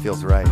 feels right.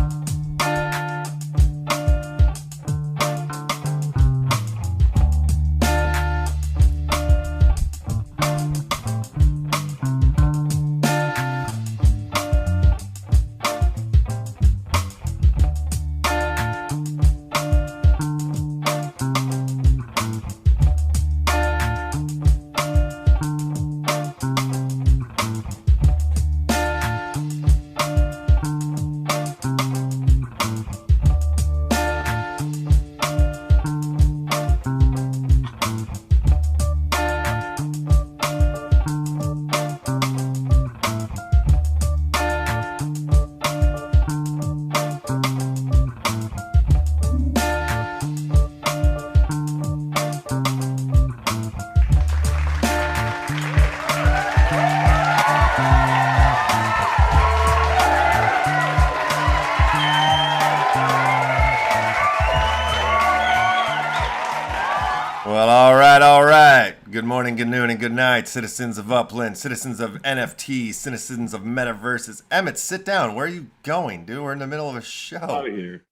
All right. Good morning, good noon, and good night, citizens of Upland, citizens of NFTs, citizens of metaverses. Emmett, sit down. Where are you going, dude? We're in the middle of a show. Out of here.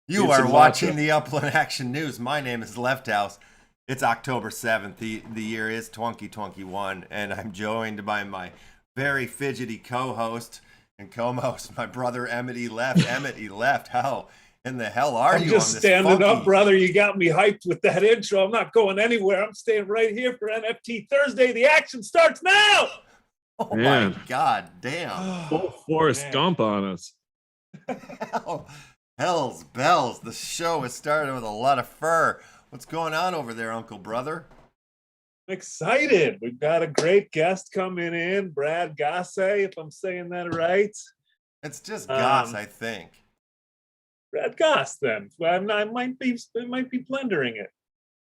You are watching the Upland Action News. My name is LeftHousr. It's October 7th. The year is 2021, and I'm joined by my very fidgety co-host and co-host, my brother Emmett E. Left. Emmett E. Left, how in the hell are you? I'm just standing up, brother. You got me hyped with that intro. I'm not going anywhere. I'm staying right here for NFT Thursday. The action starts now. Oh man. My God, damn. Full Forrest Gump on us. Hell's bells. The show is starting with a lot of fur. What's going on over there, Uncle Brother? I'm excited. We've got a great guest coming in, Brad Gosse, if I'm saying that right. It's just Goss, I think. Brad Gosse, then. I might be blendering it.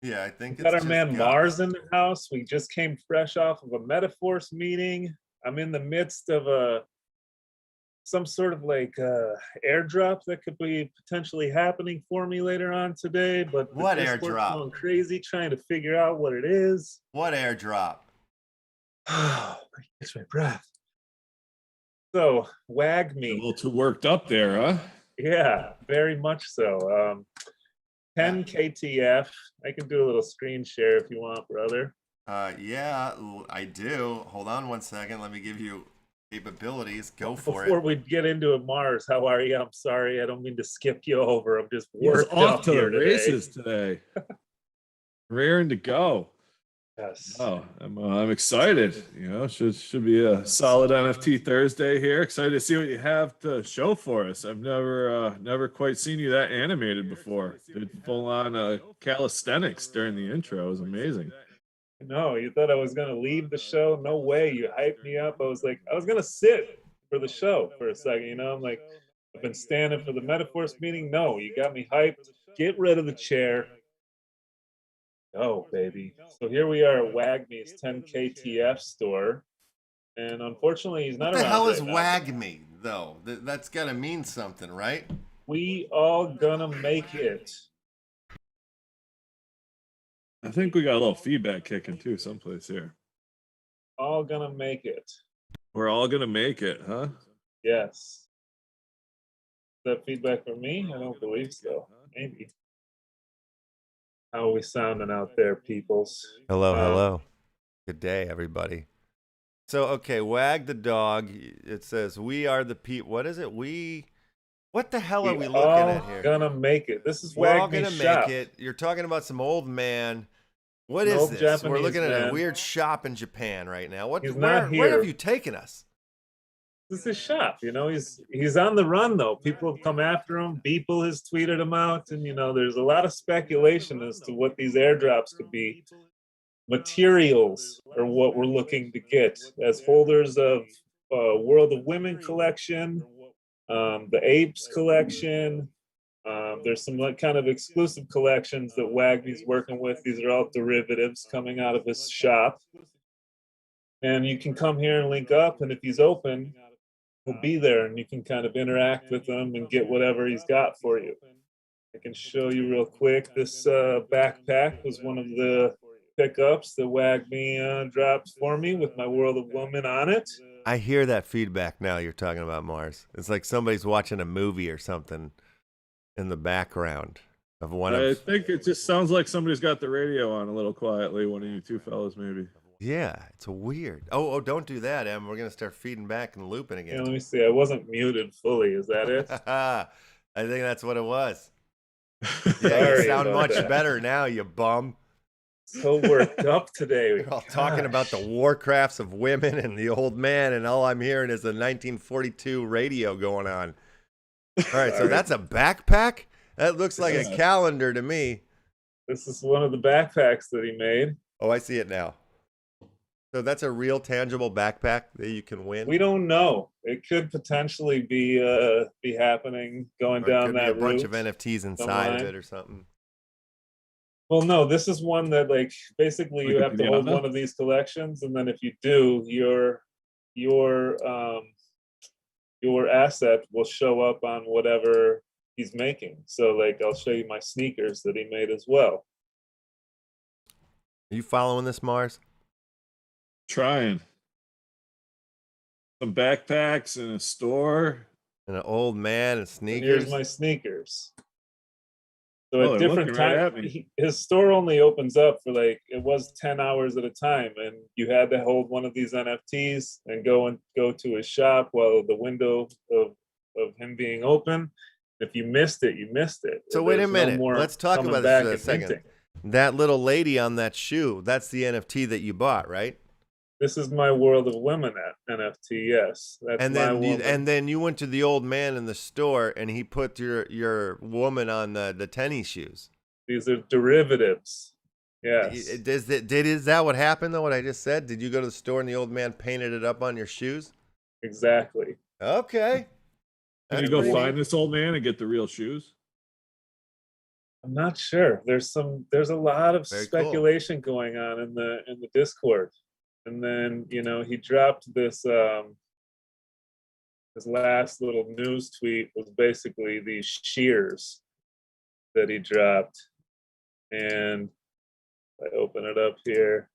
Yeah, I think we've got our man Mars in the house. We just came fresh off of a Metaforce meeting. I'm in the midst of some sort of like airdrop that could be potentially happening for me later on today. But what airdrop? Going crazy trying to figure out what it is. What airdrop? Oh, it's my breath. So wag me. A little too worked up there, huh? Yeah, very much so. 10 KTF. I can do a little screen share if you want, brother. Yeah, I do. Hold on one second. Let me give you capabilities. Go for it. Before we get into it, Mars, how are you? I'm sorry, I don't mean to skip you over. I'm just worked off up to here the races today. Raring to go. Yes. Oh, I'm excited. You know, should be a solid NFT Thursday here. Excited to see what you have to show for us. I've never quite seen you that animated before. Did full on calisthenics during the intro. It was amazing. No, you thought I was gonna leave the show? No way. You hyped me up. I was gonna sit for the show for a second. You know, I'm like, I've been standing for the Metaforce meeting. No, you got me hyped. Get rid of the chair. Oh, baby. So here we are at WAGME's 10 KTF store. And unfortunately, he's not around. What the hell is right WAGME, though? That's got to mean something, right? We all gonna make it. I think we got a little feedback kicking too someplace here. All gonna make it. We're all gonna make it, huh? Yes. Is that feedback from me? I don't believe so. Maybe. How are we sounding out there, peoples? Hello. Good day, everybody. So, okay, wag the dog. It says, we are the people. What is it? What the hell are we looking at here? Gonna make it. This is We're all gonna make it. You're talking about some old man. What is this? Japanese We're looking at man. a weird shop in Japan right now. Where have you taken us? This is his shop, you know. He's on the run though. People have come after him. Beeple has tweeted him out, and you know, there's a lot of speculation as to what these airdrops could be. Materials are what we're looking to get as holders of World of Women collection, the Apes collection. There's some kind of exclusive collections that Wagner's working with. These are all derivatives coming out of his shop. And you can come here and link up, and if he's open, he'll be there, and you can kind of interact with him and get whatever he's got for you. I can show you real quick. This backpack was one of the pickups that WAGMI drops for me with my World of Woman on it. I hear that feedback now you're talking about, Mars. It's like somebody's watching a movie or something in the background of one I of. think it just sounds like somebody's got the radio on a little quietly. One of you two fellas, maybe. Yeah, it's weird. Oh, don't do that, Em. We're gonna start feeding back and looping again. Yeah, let me see. I wasn't muted fully. Is that it? I think that's what it was. Yeah, Sorry you sound about much that. better now, you bum. So worked up today. We're all talking about the Warcrafts of women and the old man, and all I'm hearing is a 1942 radio going on. All right, so that's a backpack? That looks like a calendar to me. This is one of the backpacks that he made. Oh, I see it now. So that's a real tangible backpack that you can win? We don't know. It could potentially be happening going Or it down could be that a bunch route. of NFTs inside of online. it or something. Well, no, this is one that like basically you Like a have to hold piano? one of these collections, and then if you do, your asset will show up on whatever he's making. So like I'll show you my sneakers that he made as well. Are you following this, Mars? Trying. Some backpacks in a store. And an old man and And sneakers? here's my sneakers. So Oh, at they're different looking right times, at me. his store only opens up for like, it was 10 hours at a time. And you had to hold one of these NFTs and go to his shop while the window of him being open. If you missed it, you missed it. So wait a There's no minute. more Let's talk coming about back this for a and second. minting. That little lady on that shoe, that's the NFT that you bought, right? This is my World of Women NFT, yes. That's And my then woman. you went to the old man in the store and he put your woman on the tennis shoes. These are derivatives. Yes. Is that what happened though? What I just said? Did you go to the store and the old man painted it up on your shoes? Exactly. Okay. Can That's you go pretty find neat. this old man and get the real shoes? I'm not sure. There's a lot of Very cool. speculation going on in the Discord. And then, he dropped this his last little news tweet was basically these shears that he dropped. And I open it up here.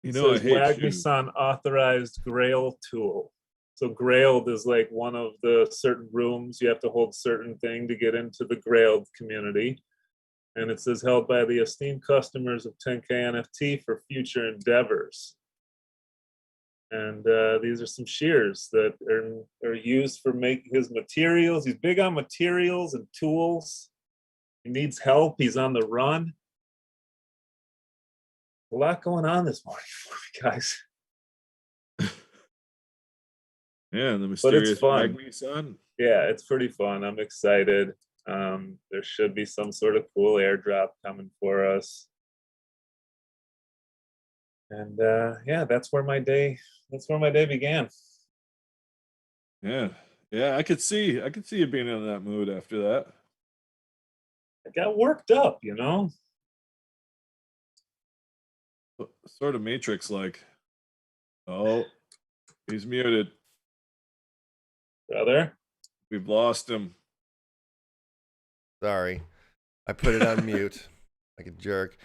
You It know, I says hate shoes. Wagmi-san authorized Grail tool. So Grailed is like one of the certain rooms. You have to hold certain thing to get into the Grailed community. And it says held by the esteemed customers of 10K NFT for future endeavors. And these are some shears that are used for making his materials. He's big on materials and tools. He needs help. He's on the run. A lot going on this morning for me, guys. Yeah, the mysterious fun. Wagmi son. Yeah, it's pretty fun. I'm excited. There should be some sort of cool airdrop coming for us. And yeah, that's where my day began. Yeah. Yeah, I could see you being in that mood after that. I got worked up, Sort of Matrix like. Oh, he's muted. brother. We've lost him. Sorry. I put it on mute like a jerk.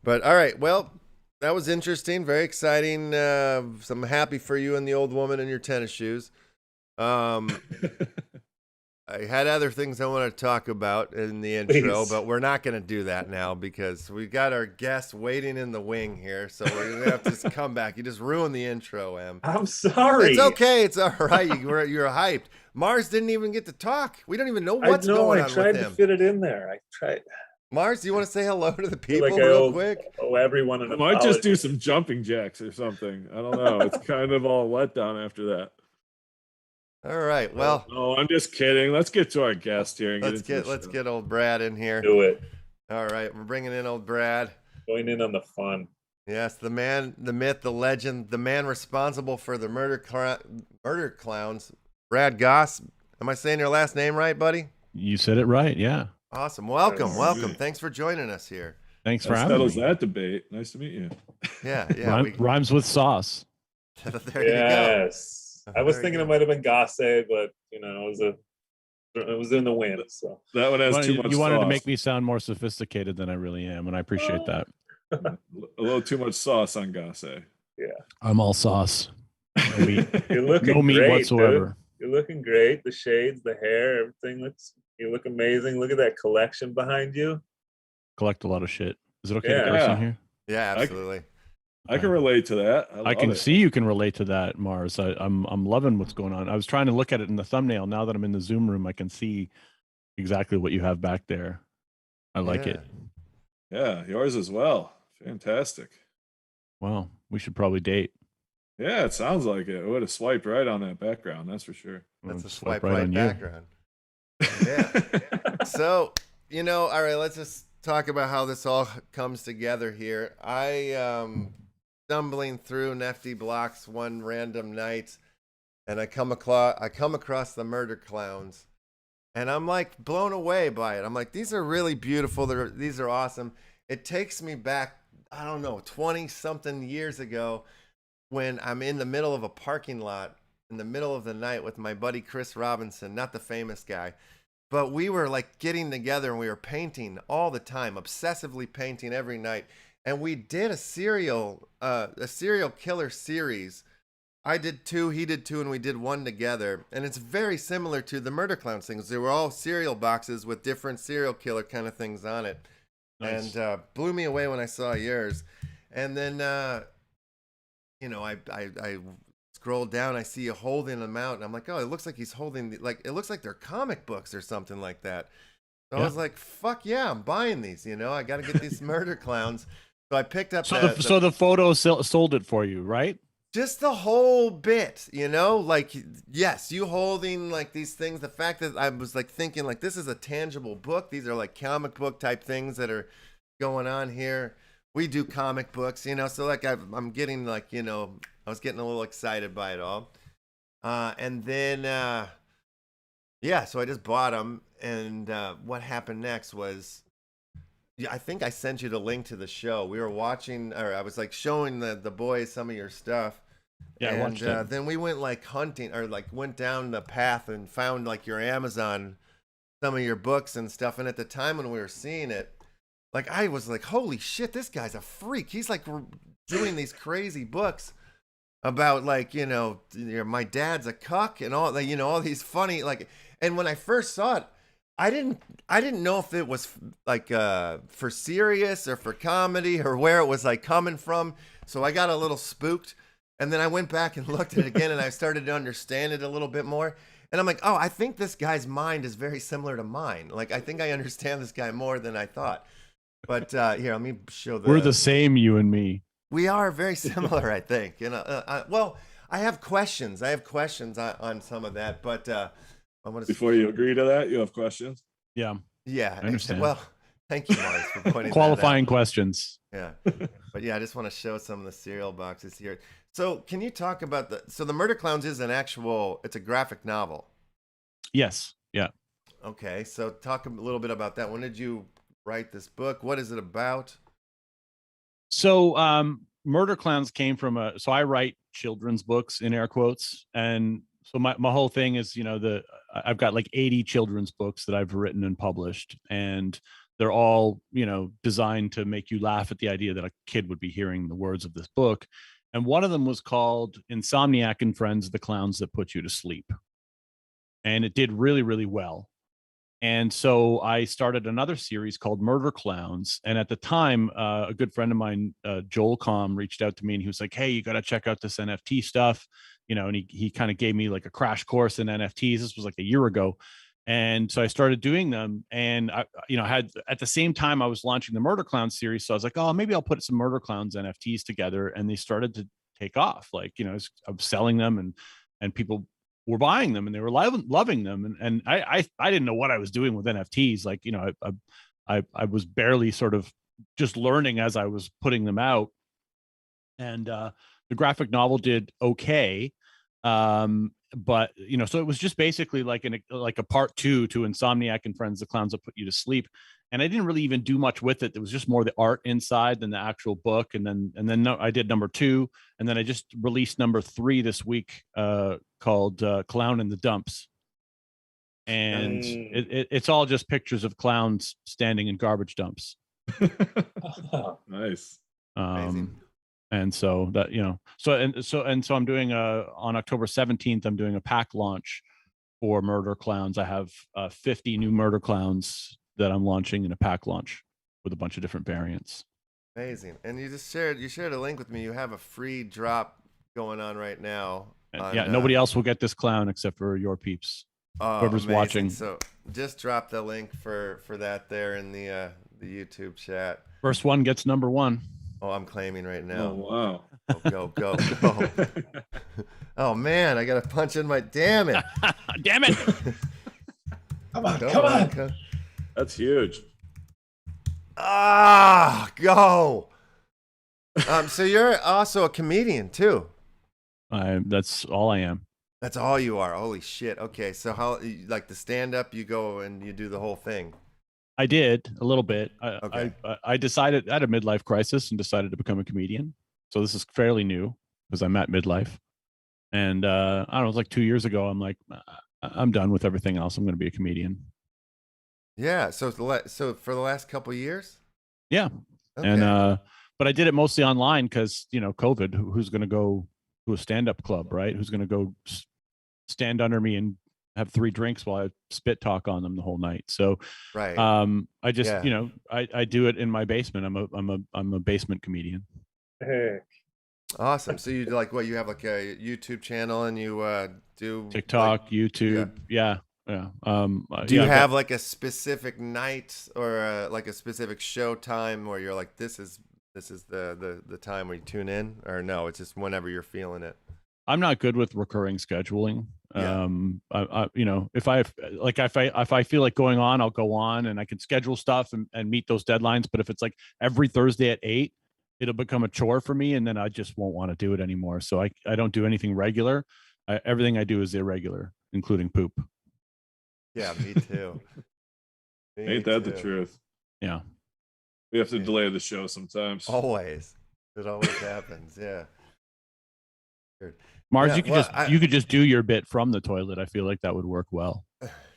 But all right, well, that was interesting, very exciting. So I'm happy for you and the old woman in your tennis shoes. I had other things I want to talk about in the intro, Please. but we're not going to do that now because we got our guest waiting in the wing here. So we're going to have to just come back. You just ruined the intro, Em. I'm sorry. It's okay. It's all right. You're hyped. Mars didn't even get to talk. We don't even know what's going on I tried with to him. fit it in there. I tried. Mars, do you want to say hello to the Feel people like I real owe- quick? Oh, everyone an I might just apology. do some jumping jacks or something. I don't know. It's kind of all let down after that. All right. Well, No, I'm just kidding. Let's get to our guest here and let's into the show. get old Brad in here. Do it. All right, we're bringing in old Brad. Going in on the fun. Yes, the man, the myth, the legend, the man responsible for the murder clowns, Brad Gosse. Am I saying your last name right, buddy? You said it right. Yeah. Awesome. Welcome. Yes. Welcome. Thanks for joining us here. Thanks for That having settles me. that debate. Nice to meet you. Yeah. Yeah. Rhymes with sauce. There you go. Yes. I was Very thinking good. it might have been Gosse, but it was in the wind. So That one has too much You wanted to sauce. make me sound more sophisticated than I really am, and I appreciate that. A little too much sauce on Gosse. Yeah. I'm all sauce. No meat, You're looking no meat great, whatsoever. dude. You're looking great. The shades, the hair, everything looks. You look amazing. Look at that collection behind you. Collect a lot of shit. Is it okay Yeah. to curse on Yeah. here? Yeah, absolutely. I can relate to that. I love can it. see you can relate to that, Mars. I'm loving what's going on. I was trying to look at it in the thumbnail. Now that I'm in the Zoom room, I can see exactly what you have back there. I like it. Yeah, yours as well. Fantastic. Wow, we should probably date. Yeah, it sounds like it. I would have swiped right on that background, that's for sure. That's I'll a swipe right right on you. background. Yeah. So, all right, let's just talk about how this all comes together here. I stumbling through Nifty Blocks one random night, and I come across the Murder Clowns, and I'm like blown away by it. I'm like, these are really beautiful. These are awesome. It takes me back, I don't know, 20 something years ago, when I'm in the middle of a parking lot in the middle of the night with my buddy Chris Robinson, not the famous guy, but we were like getting together and we were painting all the time, obsessively painting every night. And we did a serial killer series. I did 2, he did 2, and we did 1 together. And it's very similar to the Murder Clowns things. They were all cereal boxes with different serial killer kind of things on it. Nice. And blew me away when I saw yours. And then, I scroll down, I see you holding them out, and I'm like, oh, it looks like he's holding, it looks like they're comic books or something like that. So I was like, fuck yeah, I'm buying these, I got to get these Murder Clowns. So I picked up So the photo sold it for you, right? just the whole bit, like, yes, you holding like these things, the fact that I was like thinking like this is a tangible book. These are like comic book type things that are going on here. We do comic books, so like I'm getting like, I was getting a little excited by it all. And then, so I just bought them. And what happened next was, I think I sent you the link to the show. We were watching, or I was like showing the boys some of your stuff. Yeah, and I watched it. Then we went like hunting, or like went down the path and found like your Amazon, some of your books and stuff. And at the time when we were seeing it, like I was like, holy shit, this guy's a freak. He's like doing these crazy books about like, my dad's a cuck and all that, all these funny, like, and when I first saw it, I didn't know if it was like for serious or for comedy or where it was like coming from. So I got a little spooked, and then I went back and looked at it again, and I started to understand it a little bit more. And I'm like, oh, I think this guy's mind is very similar to mine. Like, I think I understand this guy more than I thought. But here, let me show We're the same, you and me. We are very similar, I think. Well, I have questions. On some of that, but I want to. Before you agree to that, you have questions? Yeah. Yeah, I understand. Well, thank you, Mars, for pointing Qualifying that out. questions. Yeah, but yeah, I just want to show some of the cereal boxes here. So, can you talk about the Murder Clowns is it's a graphic novel. Yes. Yeah. Okay, so talk a little bit about that. When did you write this book? What is it about? So Murder Clowns came from so I write children's books in air quotes. And so my whole thing is, I've got like 80 children's books that I've written and published, and they're all, designed to make you laugh at the idea that a kid would be hearing the words of this book. And one of them was called Insomniac and Friends, the Clowns That Put You to Sleep. And it did really, really well. And so I started another series called Murder Clowns. And at the time, a good friend of mine, Joel Com, reached out to me, and he was like, hey, you got to check out this NFT stuff. And he kind of gave me like a crash course in NFTs. This was like a year ago. And so I started doing them. And I had, at the same time I was launching the Murder Clowns series. So I was like, oh, maybe I'll put some Murder Clowns NFTs together. And they started to take off. Like, I was selling them, and people were buying them, and they were loving them. And I didn't know what I was doing with NFTs. Like, I was barely sort of just learning as I was putting them out. And the graphic novel did okay. But so it was just basically like a part 2 to Insomniac and Friends, the Clowns That Put You to Sleep. And I didn't really even do much with it. It was just more the art inside than the actual book. And then I did number 2, and then I just released number 3 this week, called Clown in the Dumps. And it's all just pictures of clowns standing in garbage dumps. Nice. Amazing. And so that, you know, so I'm doing on October 17th, I'm doing a pack launch for Murder Clowns. I have 50 new Murder Clowns that I'm launching in a pack launch with a bunch of different variants. Amazing. And you shared a link with me. You have a free drop going on right now. And yeah, nobody else will get this clown except for your peeps. Whoever's amazing. watching. So just drop the link for that there in the YouTube chat. First one gets number one. Oh, I'm claiming right now. Oh, wow. Oh, go. Oh man, I gotta punch in my damn it. Damn it. Come on. That's huge. Go. So you're also a comedian too. That's all I am. That's all you are. Holy shit. Okay, so how, like the stand up, you go and you do the whole thing? I did a little bit. Okay. I decided, I had a midlife crisis and decided to become a comedian. So this is fairly new because I'm at midlife. And I don't know, it was like 2 years ago. I'm like, I'm done with everything else. I'm going to be a comedian. Yeah. So for the last couple of years. Yeah. Okay. And but I did it mostly online because, you know, COVID. Who's going to go to a stand-up club, right? Who's going to go stand under me and have 3 drinks while I spit talk on them the whole night? So right. I just, you know, I do it in my basement. I'm a basement comedian. Hey. Awesome. So you like what, you have like a YouTube channel and you do TikTok, like, YouTube. Yeah. Do you have like a specific night or like a specific show time where you're like, this is the time where you tune in, or no, it's just whenever you're feeling it? I'm not good with recurring scheduling. Yeah. You know, if I feel like going on, I'll go on and I can schedule stuff and meet those deadlines. But if it's like every Thursday at 8, it'll become a chore for me, and then I just won't want to do it anymore. So I don't do anything regular. Everything I do is irregular, including poop. Yeah, me too. Ain't that the truth? Yeah. We have to delay the show sometimes. Always. It always happens. Yeah. Mars, Yeah, you could just do your bit from the toilet. I feel like that would work well.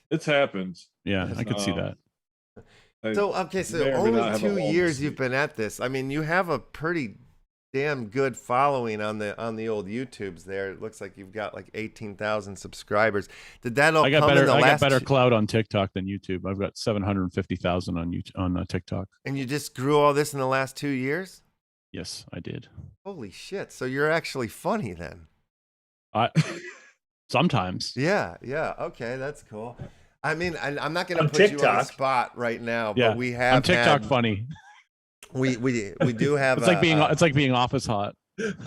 It's happened. Yeah, I could see that. So only 2 years you've been at this. I mean, you have a pretty damn good following on the old YouTubes there. It looks like you've got like 18,000 subscribers. Did that all come in the last? I got better clout on TikTok than YouTube. I've got 750,000 on TikTok. And you just grew all this in the last 2 years? Yes, I did. Holy shit. So you're actually funny then. Sometimes. Yeah. Okay, that's cool. I mean, I'm not going to put you on the spot right now, but we have. I'm TikTok funny. We do have. It's like being office hot.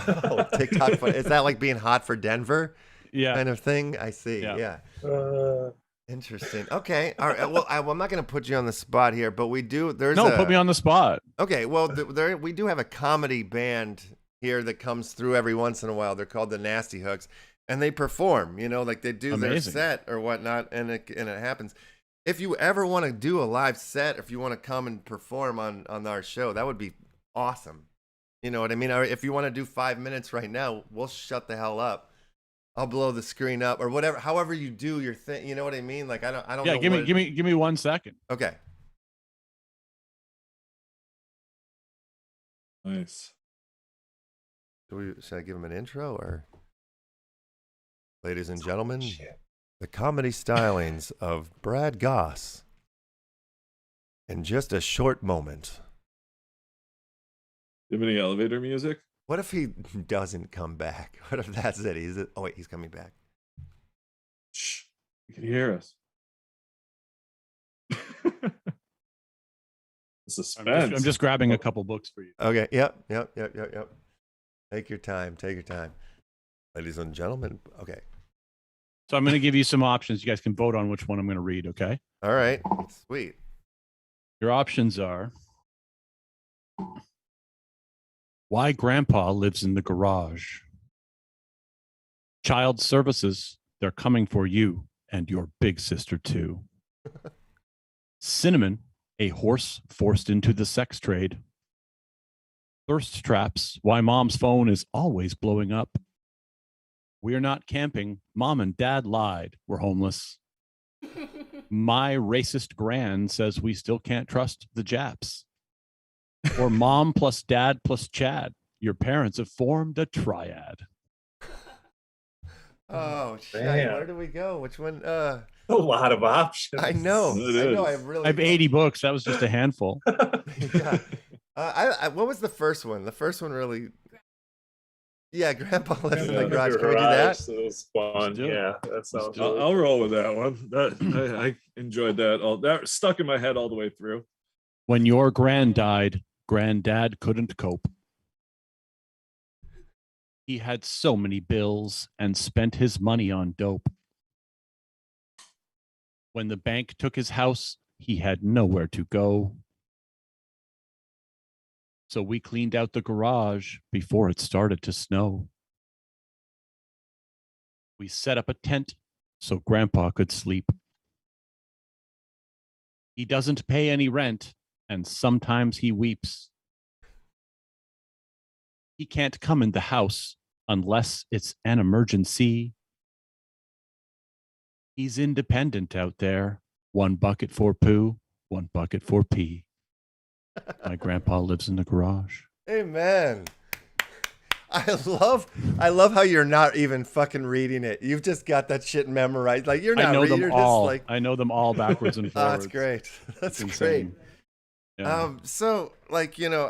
Oh, TikTok funny. Is that like being hot for Denver? Yeah. Kind of thing. I see. Yeah. Interesting. Okay. All right. Well, I'm not going to put you on the spot here, but we do. Put me on the spot. Okay. Well, we do have a comedy band here that comes through every once in a while. They're called the Nasty Hooks. And they perform, you know, like they do their set or whatnot, and it happens. If you ever want to do a live set, if you want to come and perform on our show, that would be awesome. You know what I mean? Or if you want to do 5 minutes right now, we'll shut the hell up. I'll blow the screen up or whatever. However you do your thing, you know what I mean? Like I don't. Yeah, know give me 1 second. Okay. Nice. Should I give him an intro or? Ladies and gentlemen, the comedy stylings of Brad Gosse. In just a short moment. Do you have any elevator music? What if he doesn't come back? What if that's it? Oh wait, he's coming back. Shh, you can hear us. Suspense. I'm just grabbing a couple books for you. Okay. Yep. Take your time. Ladies and gentlemen. Okay. So I'm going to give you some options. You guys can vote on which one I'm going to read, okay? All right. Sweet. Your options are Why Grandpa Lives in the Garage. Child Services, They're Coming for You and Your Big Sister Too. Cinnamon, A Horse Forced into the Sex Trade. Thirst Traps, Why Mom's Phone is Always Blowing Up. We're Not Camping, Mom and Dad Lied, We're Homeless. My Racist Gran Says We Still Can't Trust the Japs. Or mom plus dad plus Chad. Your parents have formed a triad. Oh shit! Man. Where do we go? Which one? A lot of options. I know. It I know. is. I I have 80 books. That was just a handful. Yeah. What was the first one? The first one really. Yeah, Grandpa lives in the garage. Can we do that? So it was fun. Let's do it. Yeah, that sounds. I'll, Really I'll roll with that one. That I enjoyed that. All that stuck in my head all the way through. When your grand died, granddad couldn't cope. He had so many bills and spent his money on dope. When the bank took his house, he had nowhere to go. So we cleaned out the garage before it started to snow. We set up a tent so Grandpa could sleep. He doesn't pay any rent, and sometimes he weeps. He can't come in the house unless it's an emergency. He's independent out there. 1 bucket for poo, 1 bucket for pee. My grandpa lives in the garage. Amen. I love how you're not even fucking reading it. You've just got that shit memorized. Like you're not I know reading. them You're all. just like, I know them all backwards and oh, forwards. that's great. That's It's great. insane. Yeah. So like, you know,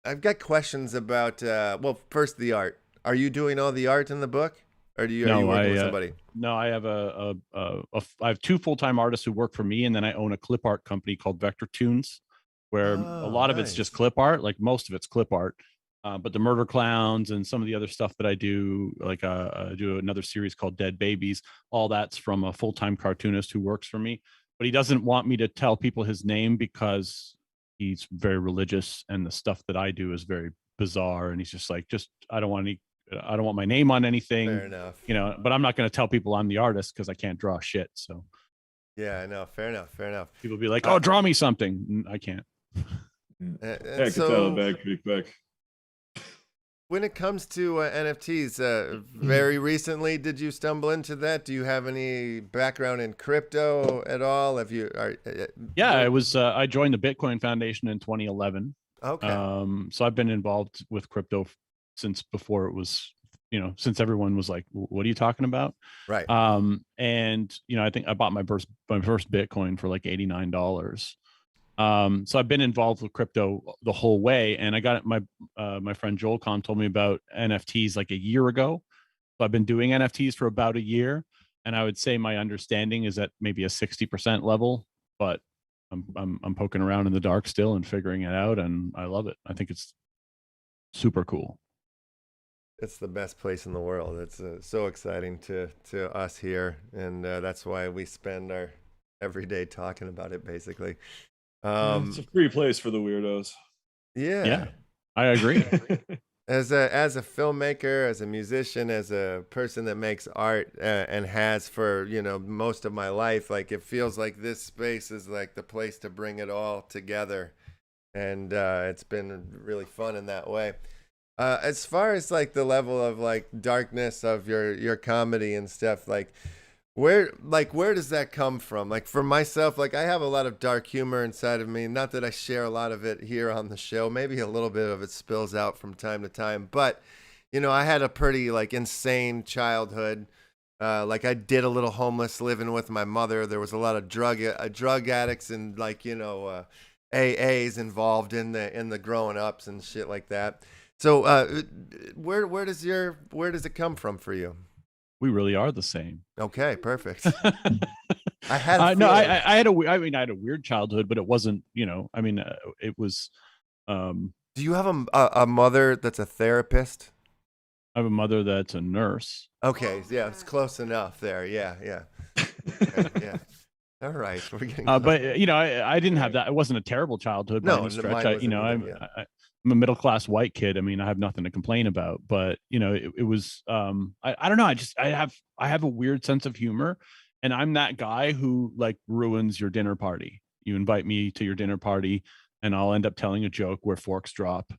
I've got questions about well, first the art. Are you doing all the art in the book, or are you working with somebody? No, I have I have 2 full-time artists who work for me, and then I own a clip art company called Vector Tunes, where a lot of it's just clip art. Like most of it's clip art, but the murder clowns and some of the other stuff that I do, like I do another series called Dead Babies. All that's from a full-time cartoonist who works for me, but he doesn't want me to tell people his name because he's very religious, and the stuff that I do is very bizarre, and he's just like, I don't want my name on anything. Fair enough. You know, but I'm not going to tell people I'm the artist because I can't draw shit. So Yeah, I know. Fair enough. Fair enough. people be like, "Oh, draw me something." I can't. And Gets out of the bag pretty quick. when it comes to NFTs, very recently, did you stumble into that? Do you have any background in crypto at all? Have you? Yeah, I was. I joined the Bitcoin Foundation in 2011. Okay. So I've been involved with crypto since before it was, you know, since everyone was like, "What are you talking about?" Right. And you know, I think I bought my first Bitcoin for like $89. So I've been involved with crypto the whole way, and I got my friend Joel Kahn told me about NFTs like a year ago. So I've been doing NFTs for about a year, and I would say my understanding is at maybe a 60% level, but I'm poking around in the dark still and figuring it out, and I love it. I think it's super cool. It's the best place in the world. It's so exciting to us here, and that's why we spend our every day talking about it, basically. It's a free place for the weirdos. Yeah. I agree. As a filmmaker, as a musician, as a person that makes art and has for, you know, most of my life, like it feels like this space is like the place to bring it all together, and it's been really fun in that way. As far as like the level of like darkness of your comedy and stuff, like where does that come from? Like for myself, like I have a lot of dark humor inside of me. Not that I share a lot of it here on the show. Maybe a little bit of it spills out from time to time. But, you know, I had a pretty like insane childhood. Like I did a little homeless living with my mother. There was a lot of drug addicts and like, you know, AAs involved in the growing ups and shit like that. So where does it come from for you? We really are the same. Okay, perfect. I had I had a weird childhood, but it wasn't, you know, I mean, it was. Do you have a mother that's a therapist? I have a mother that's a nurse. Okay, yeah, it's close enough there. Yeah. Okay, yeah. All right, we're getting. But you know, I didn't have that. It wasn't a terrible childhood by any stretch. You know, I'm a middle class white kid. I mean, I have nothing to complain about. But you know, it was. I don't know. I have a weird sense of humor, and I'm that guy who like ruins your dinner party. You invite me to your dinner party, and I'll end up telling a joke where forks drop,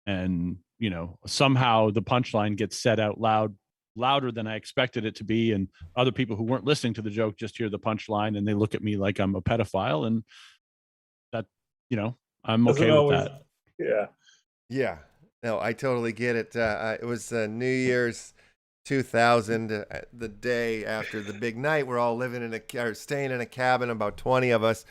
and you know, somehow the punchline gets said out loud, louder than I expected it to be, and other people who weren't listening to the joke just hear the punchline and they look at me like I'm a pedophile, and that, you know, I'm Doesn't okay with always- that. Yeah. Yeah, no, I totally get it. It was New Year's 2000, the day after the big night. We're all living in or staying in a cabin, about 20 of us.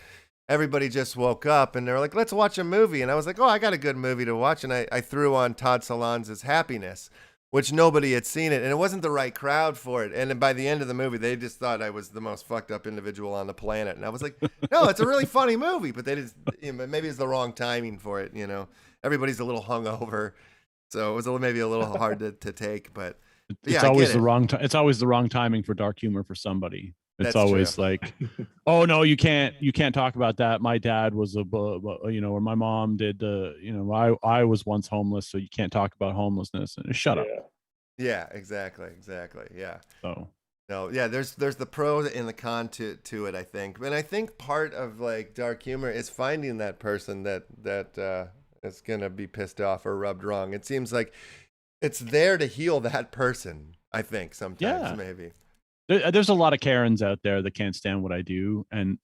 Everybody just woke up and they're like, let's watch a movie. And I was like, oh, I got a good movie to watch. And I threw on Todd Solondz's Happiness, which nobody had seen it. And it wasn't the right crowd for it. And then by the end of the movie, they just thought I was the most fucked up individual on the planet. And I was like, no, it's a really funny movie. But they just, maybe it's the wrong timing for it. You know, everybody's a little hungover. So it was maybe a little hard to take. But It's yeah, always the wrong time. It's always the wrong timing for dark humor for somebody. It's That's always true. like, oh no, you can't talk about that. My dad was or my mom did I was once homeless, so you can't talk about homelessness. And shut up. Yeah, exactly. Yeah. So No, yeah, there's the pro and the con to it, I think. And I think part of like dark humor is finding that person that is gonna be pissed off or rubbed wrong. It seems like it's there to heal that person, I think, sometimes maybe. there's a lot of Karens out there that can't stand what I do, and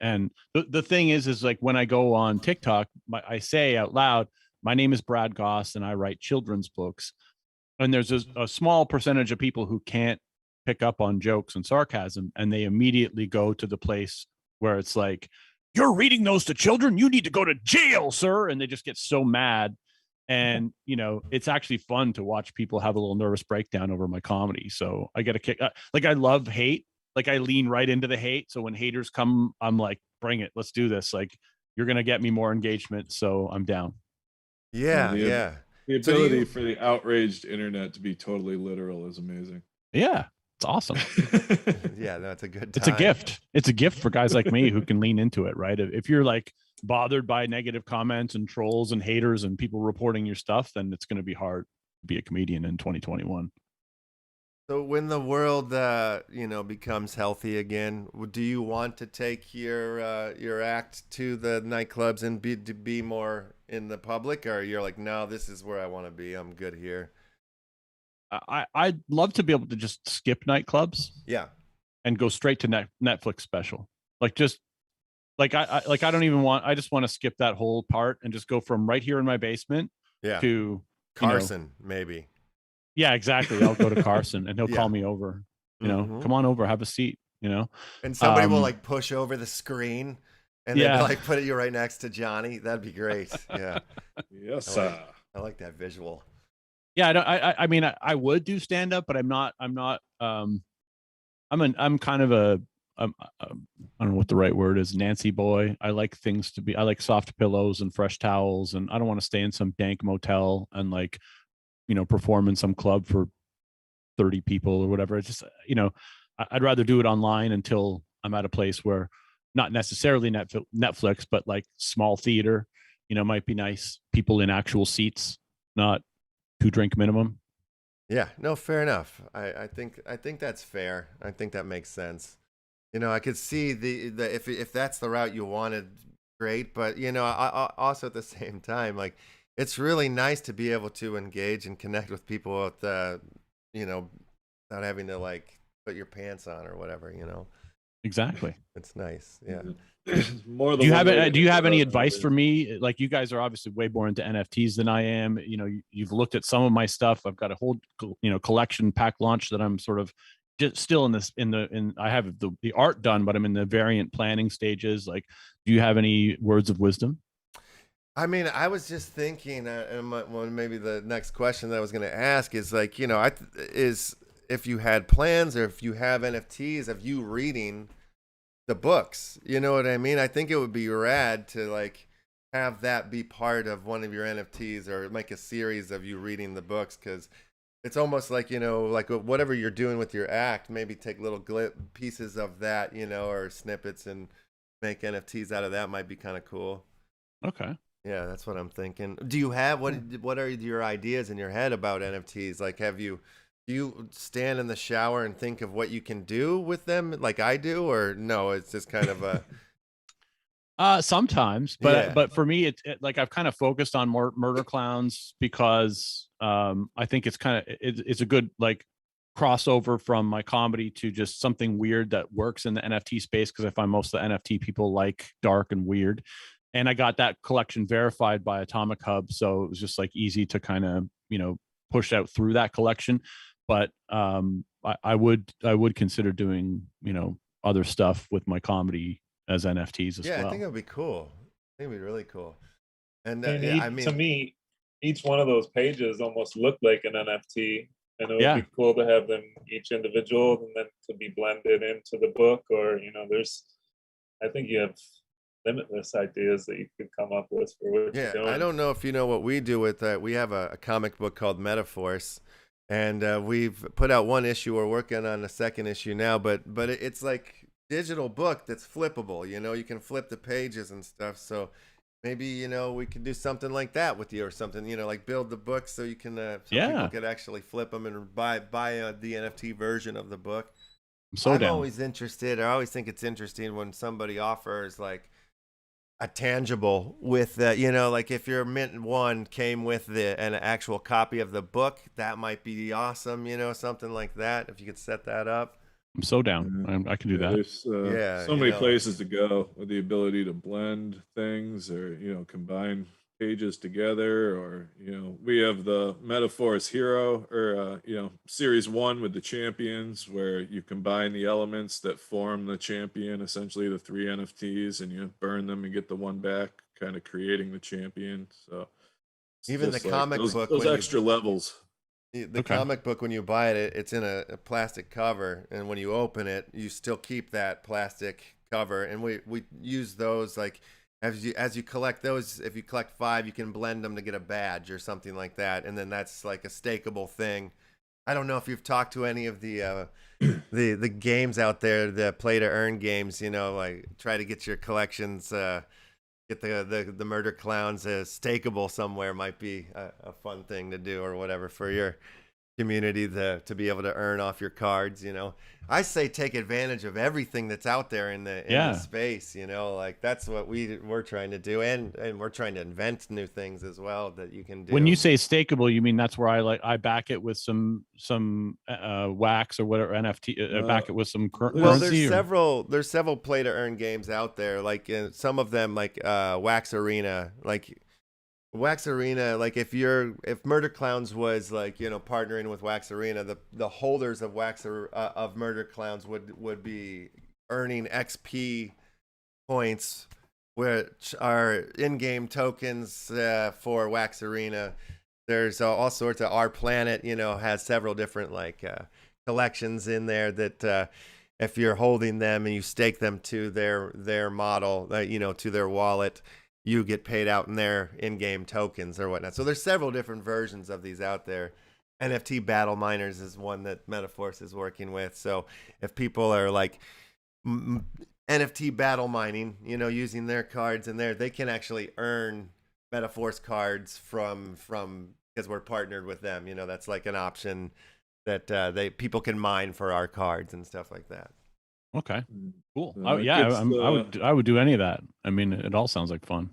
the thing is like when I go on TikTok, I say out loud, my name is Brad Gosse and I write children's books, and there's a small percentage of people who can't pick up on jokes and sarcasm, and they immediately go to the place where it's like, you're reading those to children, you need to go to jail, sir, and they just get so mad. And it's actually fun to watch people have a little nervous breakdown over my comedy. So I get a kick. Like, I love hate. Like, I lean right into the hate. So when haters come, I'm like, bring it, let's do this. Like, you're gonna get me more engagement, so I'm down. Yeah. The ability for the outraged internet to be totally literal is amazing. Yeah, it's awesome. Yeah, that's a good time. It's a gift. It's a gift for guys like me who can lean into it, right? If you're like bothered by negative comments and trolls and haters and people reporting your stuff, then it's going to be hard to be a comedian in 2021. So when the world becomes healthy again, do you want to take your act to the nightclubs and be more in the public, or you're like, no, this is where I want to be, I'm good here? I'd love to be able to just skip nightclubs, and go straight to Netflix special. Like, just like I don't even want. I just want to skip that whole part and just go from right here in my basement to Carson, maybe. Yeah, exactly. I'll go to Carson and he'll call me over. Come on over, have a seat. And somebody will like push over the screen and then like put you right next to Johnny. That'd be great. Yeah. Yes. I like that visual. Yeah, I mean, I would do stand up, but I'm kind of a I don't know what the right word is, Nancy boy. I like soft pillows and fresh towels, and I don't want to stay in some dank motel and like, perform in some club for 30 people or whatever. It's just, I'd rather do it online until I'm at a place where not necessarily Netflix, but like small theater, might be nice. People in actual seats, not 2-drink minimum. Yeah, no, fair enough. I think that's fair. I think that makes sense. I could see the if that's the route you wanted, great. But I also at the same time, like, it's really nice to be able to engage and connect with people with without having to like put your pants on or whatever. Exactly. It's nice. Yeah. More. Do you have any advice for me? Like, you guys are obviously way more into NFTs than I am. You've looked at some of my stuff. I've got a whole collection pack launch that I'm sort of just still I have the art done, but I'm in the variant planning stages. Like, do you have any words of wisdom? I mean, I was just thinking, maybe the next question that I was going to ask is like, is if you had plans or if you have NFTs of you reading the books, you know what I mean? I think it would be rad to like have that be part of one of your NFTs or make a series of you reading the books, because it's almost like, like whatever you're doing with your act, maybe take little pieces of that, or snippets and make NFTs out of that. Might be kind of cool. Okay. Yeah, that's what I'm thinking. Do you have what are your ideas in your head about NFTs? Like, do you stand in the shower and think of what you can do with them like I do, or no, it's just kind of a sometimes, but for me, it like I've kind of focused on more murder clowns because I think it's a good like crossover from my comedy to just something weird that works in the NFT space, because I find most of the NFT people like dark and weird. and I got that collection verified by Atomic Hub, so it was just like easy to kind of, you know, push out through that collection. But I would consider doing, you know, other stuff with my comedy as NFTs as well. I think it would be cool. I think it'd be really cool. And And yeah, I mean, to me, each one of those pages almost looked like an NFT, and it would Yeah. be cool to have them each individual and then to be blended into the book. Or, you know, I think you have limitless ideas that you could come up with for what you're doing. I don't know if you know what we do with that. We have a comic book called Metaphors, and we've put out one issue. We're working on a second issue now, but it's like digital book that's flippable. You know, you can flip the pages and stuff. So maybe, you know, we could do something like that with you or something. You know, like build the book so you can people could actually flip them and buy the NFT version of the book. I'm down. always interested. I always think it's interesting when somebody offers like a tangible with you know, like if your Mint 1 came with an actual copy of the book, that might be awesome, you know, something like that, if you could set that up. I'm so down. I can do that. There's so many places to go with the ability to blend things, or, you know, combine pages together, or, you know, we have the Metaphors Hero, or you know, series 1 with the champions, where you combine the elements that form the champion, essentially the 3 NFTs, and you burn them and get the one back, kind of creating the champion. So even the comic book, those extra levels. The comic book, when you buy it, it's in a plastic cover, and when you open it, you still keep that plastic cover, and we use those like as you collect those. If you collect 5, you can blend them to get a badge or something like that, and then that's like a stakeable thing. I don't know if you've talked to any of the games out there, the play to earn games, you know, like try to get your collections, get the murder clowns stakeable somewhere, might be a fun thing to do, or whatever, for your community to be able to earn off your cards. You know, I say take advantage of everything that's out there in the space, you know, like that's what we're trying to do, and we're trying to invent new things as well that you can do. When you say stakeable, you mean that's where I back it with some wax or whatever NFT, back it with some currency? Well, there's several play to earn games out there, like some of them, like Wax Arena, like if Murder Clowns was, like, you know, partnering with Wax Arena, the holders of of Murder Clowns would be earning XP points, which are in-game tokens for Wax Arena. There's all sorts of Our Planet, you know, has several different like collections in there that if you're holding them and you stake them to their model, you know, to their wallet, you get paid out in their in-game tokens or whatnot. So there's several different versions of these out there. NFT Battle Miners is one that Metaphors is working with. So if people are like NFT battle mining, you know, using their cards in there, they can actually earn Metaphors cards from because we're partnered with them. You know, that's like an option that people can mine for our cards and stuff like that. Okay, cool. I would do any of that. I mean, it all sounds like fun.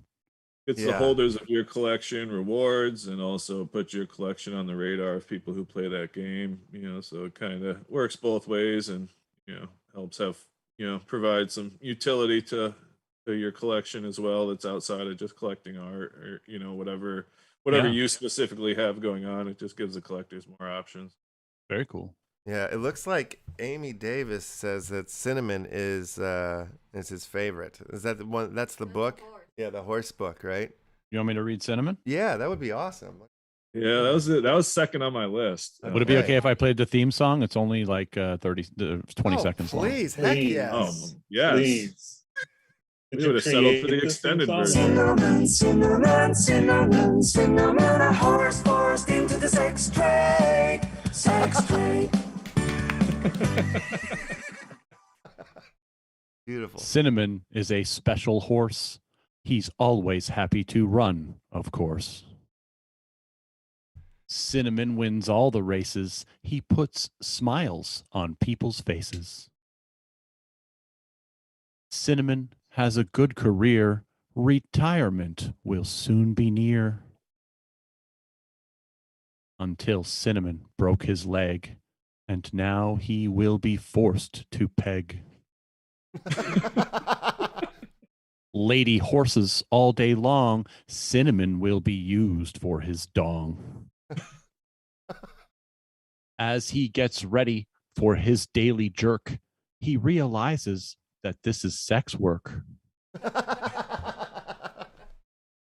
It's the holders of your collection rewards, and also put your collection on the radar of people who play that game. You know, so it kind of works both ways, and, you know, helps have, you know, provide some utility to your collection as well. That's outside of just collecting art, or, you know, whatever you specifically have going on. It just gives the collectors more options. Very cool. Yeah, it looks like Amy Davis says that Cinnamon is his favorite. Is that the one? That's the book? Yeah, the horse book, right? You want me to read Cinnamon? Yeah, that would be awesome. Yeah, that was it. That was second on my list. Would it be okay if I played the theme song? It's only like 20 seconds long. Please, heck yes. Yes. Please. We would have settled for the extended version. Cinnamon, cinnamon, cinnamon, cinnamon, a horse forced into the sex trade. Sex trade. Beautiful. Cinnamon is a special horse. He's always happy to run, of course. Cinnamon wins all the races. He puts smiles on people's faces. Cinnamon has a good career. Retirement will soon be near. Until Cinnamon broke his leg, and now he will be forced to peg. Lady horses all day long. Cinnamon will be used for his dong. As he gets ready for his daily jerk, he realizes that this is sex work.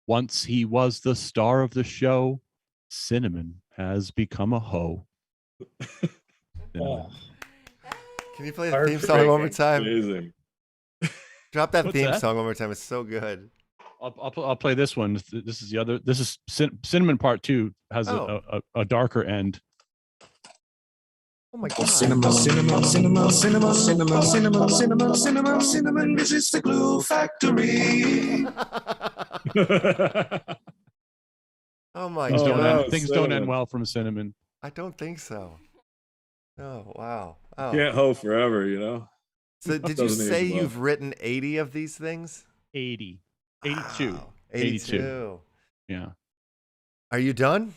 Once he was the star of the show, Cinnamon has become a hoe. Cinnamon. Can you play the theme song one more time? Amazing. Drop that What's theme that? song one more time. It's so good. I'll play this one. This is the other. This is Cinnamon Part 2 has a darker end. Oh my god. Cinnamon, cinnamon, cinnamon, cinnamon, cinnamon, cinnamon, cinnamon, cinnamon, cinnamon. This is the glue factory. Oh my Things don't god. end, things don't end well from Cinnamon. I don't think so. Oh wow. Oh. Can't hoe forever, you know. So did you Doesn't age say well. you've written 80 of these things? 80. 82. Wow. 82. Yeah. Are you done?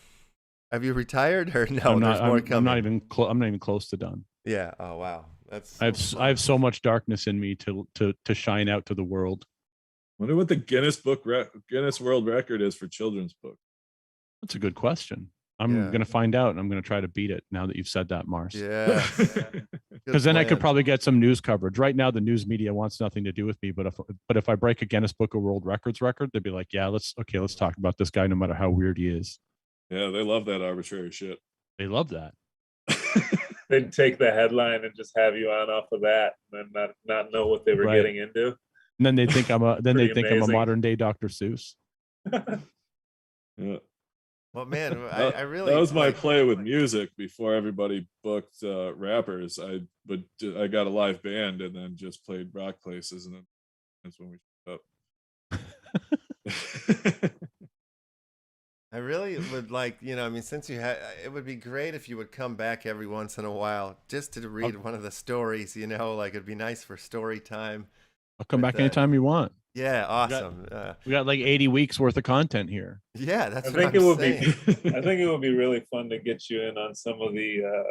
Have you retired or no? I'm There's not, more I'm coming. not even I'm not even close to done. Yeah. Oh wow. That's. I have so much darkness in me to shine out to the world. Wonder what the Guinness World Record is for children's book. That's a good question. I'm gonna find out, and I'm gonna try to beat it now that you've said that, Mars. Yeah. Because then I could probably get some news coverage. Right now, the news media wants nothing to do with me. But if I break a Guinness Book of World Records record, they'd be like, "Yeah, let's talk about this guy, no matter how weird he is." Yeah, they love that arbitrary shit. They love that. They'd take the headline and just have you on off of that, and then not know what they were Right. getting into. And then they think I'm a Pretty I'm a amazing. modern day Dr. Seuss. Yeah. Well, man, I really. That was my like, play with music before everybody booked rappers. I got a live band and then just played rock places, and then that's when we shut up. I really would like, I mean, since you had, it would be great if you would come back every once in a while just to read one of the stories, like it'd be nice for story time. I'll come back anytime you want. Yeah, awesome. We got like 80 weeks worth of content here. Yeah, that's I what think I'm it would saying. I think it would be really fun to get you in on some of the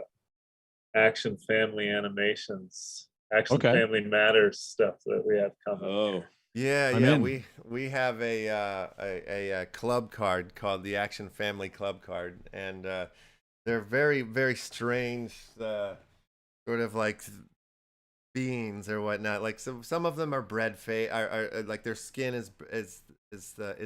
Action Family animations, Action Okay. Family Matters stuff that we have coming. Oh, Yeah, I'm in. we have a club card called the Action Family Club Card, and they're very, very strange, sort of like beings or whatnot. Like some of them are bread are like their skin is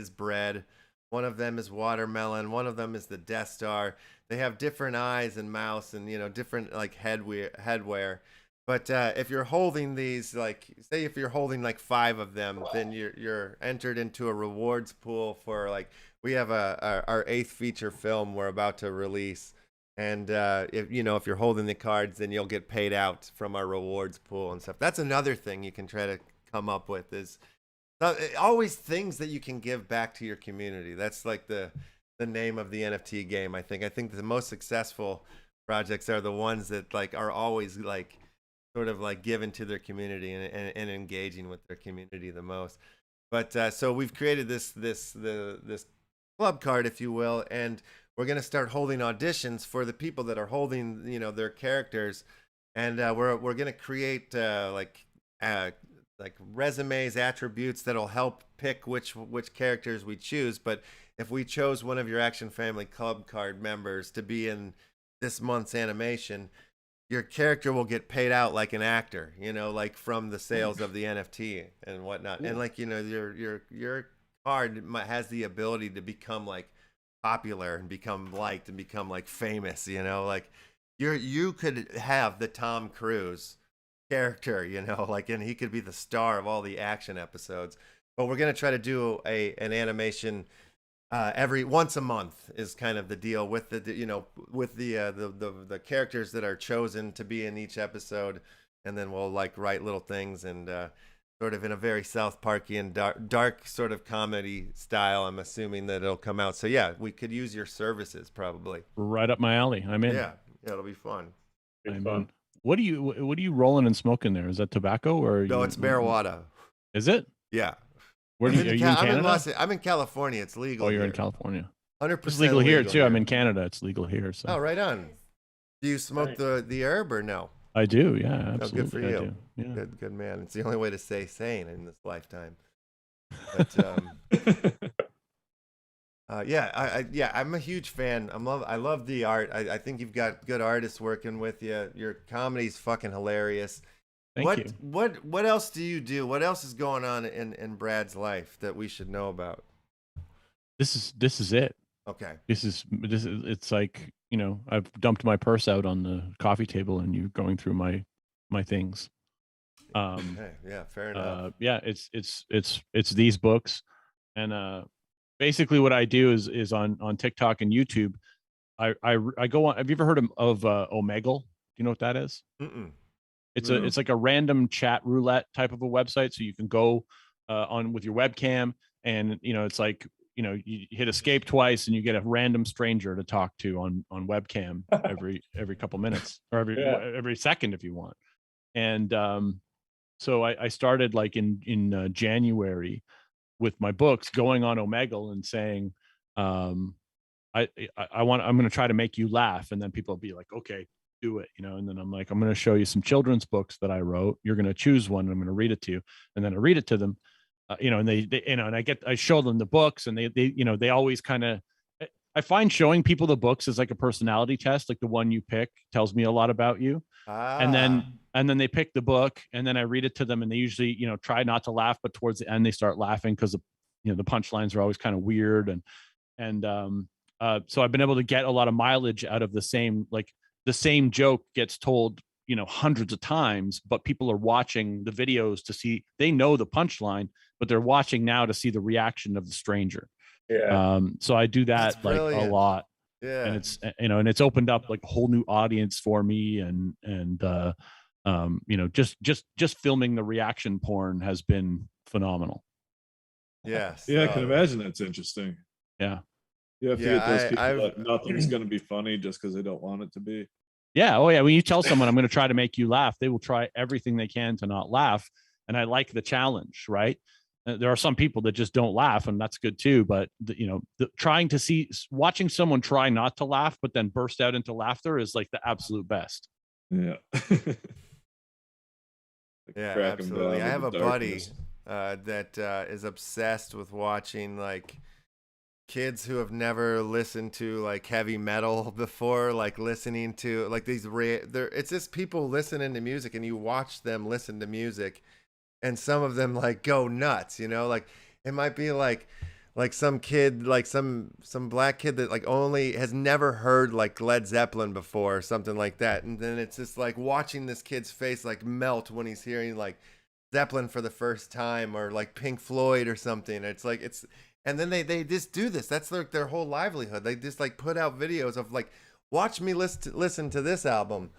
bread. One of them is watermelon. One of them is the Death Star. They have different eyes and mouths and different like headwear. But if you're holding these, like say if you're holding like 5 of them, then you're entered into a rewards pool for like we have our 8th feature film we're about to release. And if you're holding the cards, then you'll get paid out from our rewards pool and stuff. That's another thing you can try to come up with is always things that you can give back to your community. That's like the name of the NFT game. I think the most successful projects are the ones that like are always like sort of like given to their community and engaging with their community the most. But so we've created this club card, if you will, and we're going to start holding auditions for the people that are holding, their characters. And we're going to create like resumes, attributes that'll help pick which characters we choose. But if we chose one of your Action Family Club Card members to be in this month's animation, your character will get paid out like an actor, like from the sales of the NFT and whatnot. And like, your card has the ability to become like popular and become liked and become like famous, like you could have the Tom Cruise character, like, and he could be the star of all the action episodes. But we're going to try to do an animation every once a month is kind of the deal with the characters that are chosen to be in each episode. And then we'll like write little things and sort of in a very South Parkian dark sort of comedy style. I'm assuming that it'll come out. So yeah, we could use your services probably. Right up my alley. I'm in. Yeah, it'll be fun. Be I'm fun. in. What are you rolling and smoking there? Is that tobacco or? No, it's marijuana. Is it? Yeah. Where are you in Canada? I'm in California. It's legal. Oh, you're in here. California. 100% It's legal here too. I'm in Canada. It's legal here. So. Oh, right on. Do you smoke the herb or no? I do. Yeah, Oh, absolutely. good for you. I do. Yeah. Good man. It's the only way to stay sane in this lifetime. But yeah, I'm a huge fan. I love the art. I think you've got good artists working with you. Your comedy's fucking hilarious. Thank you. What else do you do? What else is going on in Brad's life that we should know about? This is it. Okay. This is it's like, you know, I've dumped my purse out on the coffee table and you're going through my things. Okay, yeah, fair enough. Yeah, it's these books. And basically what I do is on TikTok and YouTube, I go on. Have you ever heard of Omegle? Do you know what that is? Mm-mm. It's like a random chat roulette type of a website. So you can go on with your webcam, and you know, it's like, you know, you hit escape twice and you get a random stranger to talk to on webcam every couple minutes, or every second if you want. And so I started like in January with my books, going on Omegle and saying, I'm going to try to make you laugh. And then people will be like, okay, do it, you know. And then I'm like, I'm going to show you some children's books that I wrote. You're going to choose one, and I'm going to read it to you. And then I read it to them, you know, and they you know, and I show them the books, and they you know, they always kind of, I find showing people the books is like a personality test. Like the one you pick tells me a lot about you. And then they pick the book, and then I read it to them, and they usually, you know, try not to laugh, but towards the end they start laughing because you know, the punchlines are always kind of weird. And so I've been able to get a lot of mileage out of the same joke gets told, you know, hundreds of times, but people are watching the videos to see, they know the punchline, but they're watching now to see the reaction of the stranger. Yeah. So I do that like a lot. Yeah. And it's, you know, and it's opened up like a whole new audience for me. And you know, just filming the reaction porn has been phenomenal. Yes. Yeah, I can imagine that's interesting. Yeah. You have to get those people that nothing's going to be funny just because they don't want it to be. Yeah. Oh yeah. When you tell someone I'm going to try to make you laugh, they will try everything they can to not laugh. And I like the challenge, right? There are some people that just don't laugh, and that's good too. But you know, watching someone try not to laugh, but then burst out into laughter is like the absolute best. Yeah. Yeah, absolutely. I have a buddy that is obsessed with watching like kids who have never listened to like heavy metal before, like listening to like these it's just people listening to music, and you watch them listen to music, and some of them like go nuts, you know, like it might be like some kid, like some black kid that like only has never heard like Led Zeppelin before or something like that. And then it's just like watching this kid's face like melt when he's hearing like Zeppelin for the first time, or like Pink Floyd or something. It's like, and then they just do this. That's like their whole livelihood. They just like put out videos of like, watch me listen to this album.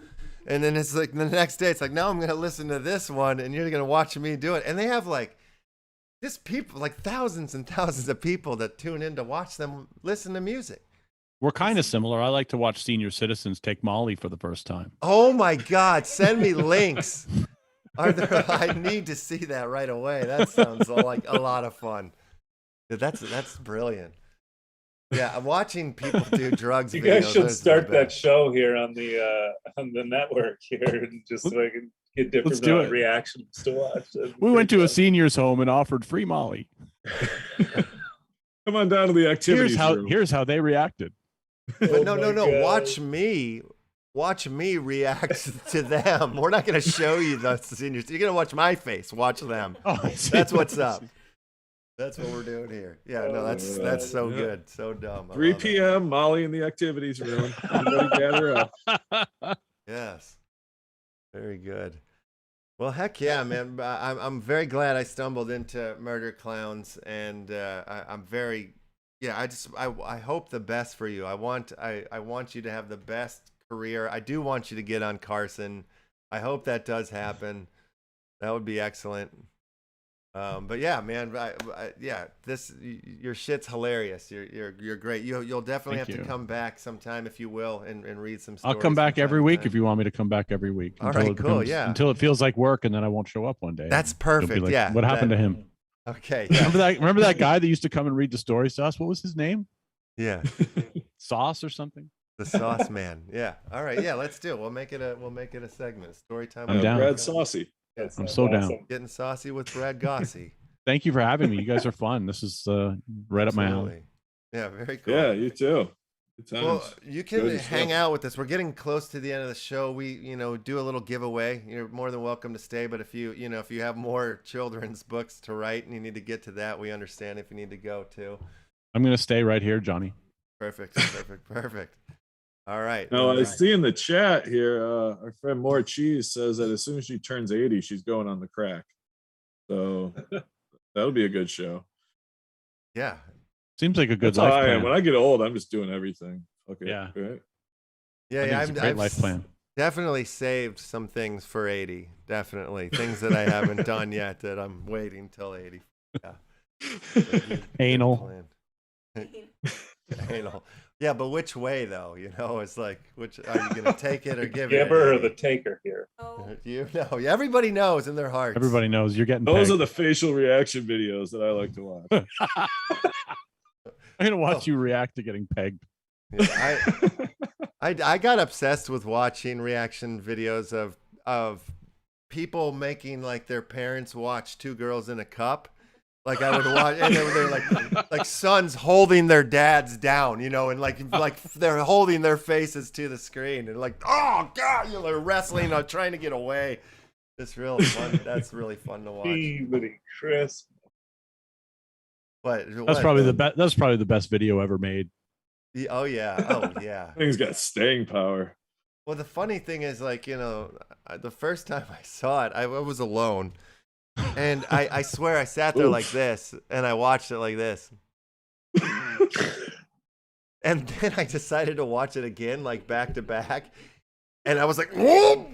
And then it's like the next day, it's like, now I'm going to listen to this one, and you're going to watch me do it. And they have like just people, like thousands and thousands of people that tune in to watch them listen to music. We're kind of similar. I like to watch senior citizens take Molly for the first time. Oh my God. Send me links. I need to see that right away. That sounds like a lot of fun. That's brilliant. Yeah, I'm watching people do drugs. You guys should start that show here on the network here, and just so I can get different reactions to watch. We went to a senior's home and offered free Molly. Come on down to the activities room. Here's how they reacted. But no. Watch me react to them. We're not going to show you the seniors. You're going to watch my face. Watch them. Oh, that's what's up. That's what we're doing here. Yeah, no, that's so good. So dumb. 3 p.m. Molly in the activities room. Everybody gather up. Yes. Very good. Well, heck yeah, man. I'm very glad I stumbled into Murder Clowns, and I'm very, yeah, I hope the best for you. I want you to have the best career. I do want you to get on Carson. I hope that does happen. That would be excellent. But yeah, man, your shit's hilarious. You're great. You'll definitely have to come back sometime, if you will, and read some stories. I'll come back every week if you want me to come back every week. All right, cool. Yeah. Until it feels like work, and then I won't show up one day. That's perfect. Like, yeah. What happened to him? Okay. Yeah. Remember that guy that used to come and read the stories to us? What was his name? Yeah. Sauce or something? The Sauce Man. Yeah. All right. Yeah. Let's do it. We'll make it a segment. Story time. I'm down. Brad Saucy. I'm so down. Getting saucy with Brad Gosse. Thank you for having me. You guys are fun. This is right up my alley. Absolutely. Yeah, very cool. Yeah, you too. Good times. Well, you can Good hang stuff. out with us. We're getting close to the end of the show. We, do a little giveaway. You're more than welcome to stay, but if you have more children's books to write and you need to get to that, we understand if you need to go too. I'm going to stay right here, Johnny. Perfect. All right. Now, I see in the chat here, our friend More Cheese says that as soon as she turns 80, she's going on the crack. So that'll be a good show. Yeah. Seems like a good That's how life I am. plan. When I get old, I'm just doing everything. Okay. Yeah. Right? Yeah, It's a great life plan. Definitely saved some things for 80. Definitely. Things that I haven't done yet that I'm waiting till 80. Yeah. Anal. Anal. Yeah, but which way though? It's like, which are you going to take it or give it? Giver or the taker here? You know, everybody knows in their hearts. Everybody knows you're getting Those pegged. are the facial reaction videos that I like to watch. I'm going to watch you react to getting pegged. Yeah, I got obsessed with watching reaction videos of people making like their parents watch Two Girls in a Cup. Like I would watch, and they're like sons holding their dads down, and like they're holding their faces to the screen, and like, oh god, they're wrestling, trying to get away. It's real fun. That's really fun to watch. Peabody crisp. But That's probably the best. That's probably the best video ever made. Oh yeah. Thing's got staying power. Well, the funny thing is, like, the first time I saw it, I was alone. And I swear I sat there like this, and I watched it like this. And then I decided to watch it again, like back to back. And I was like, whoa,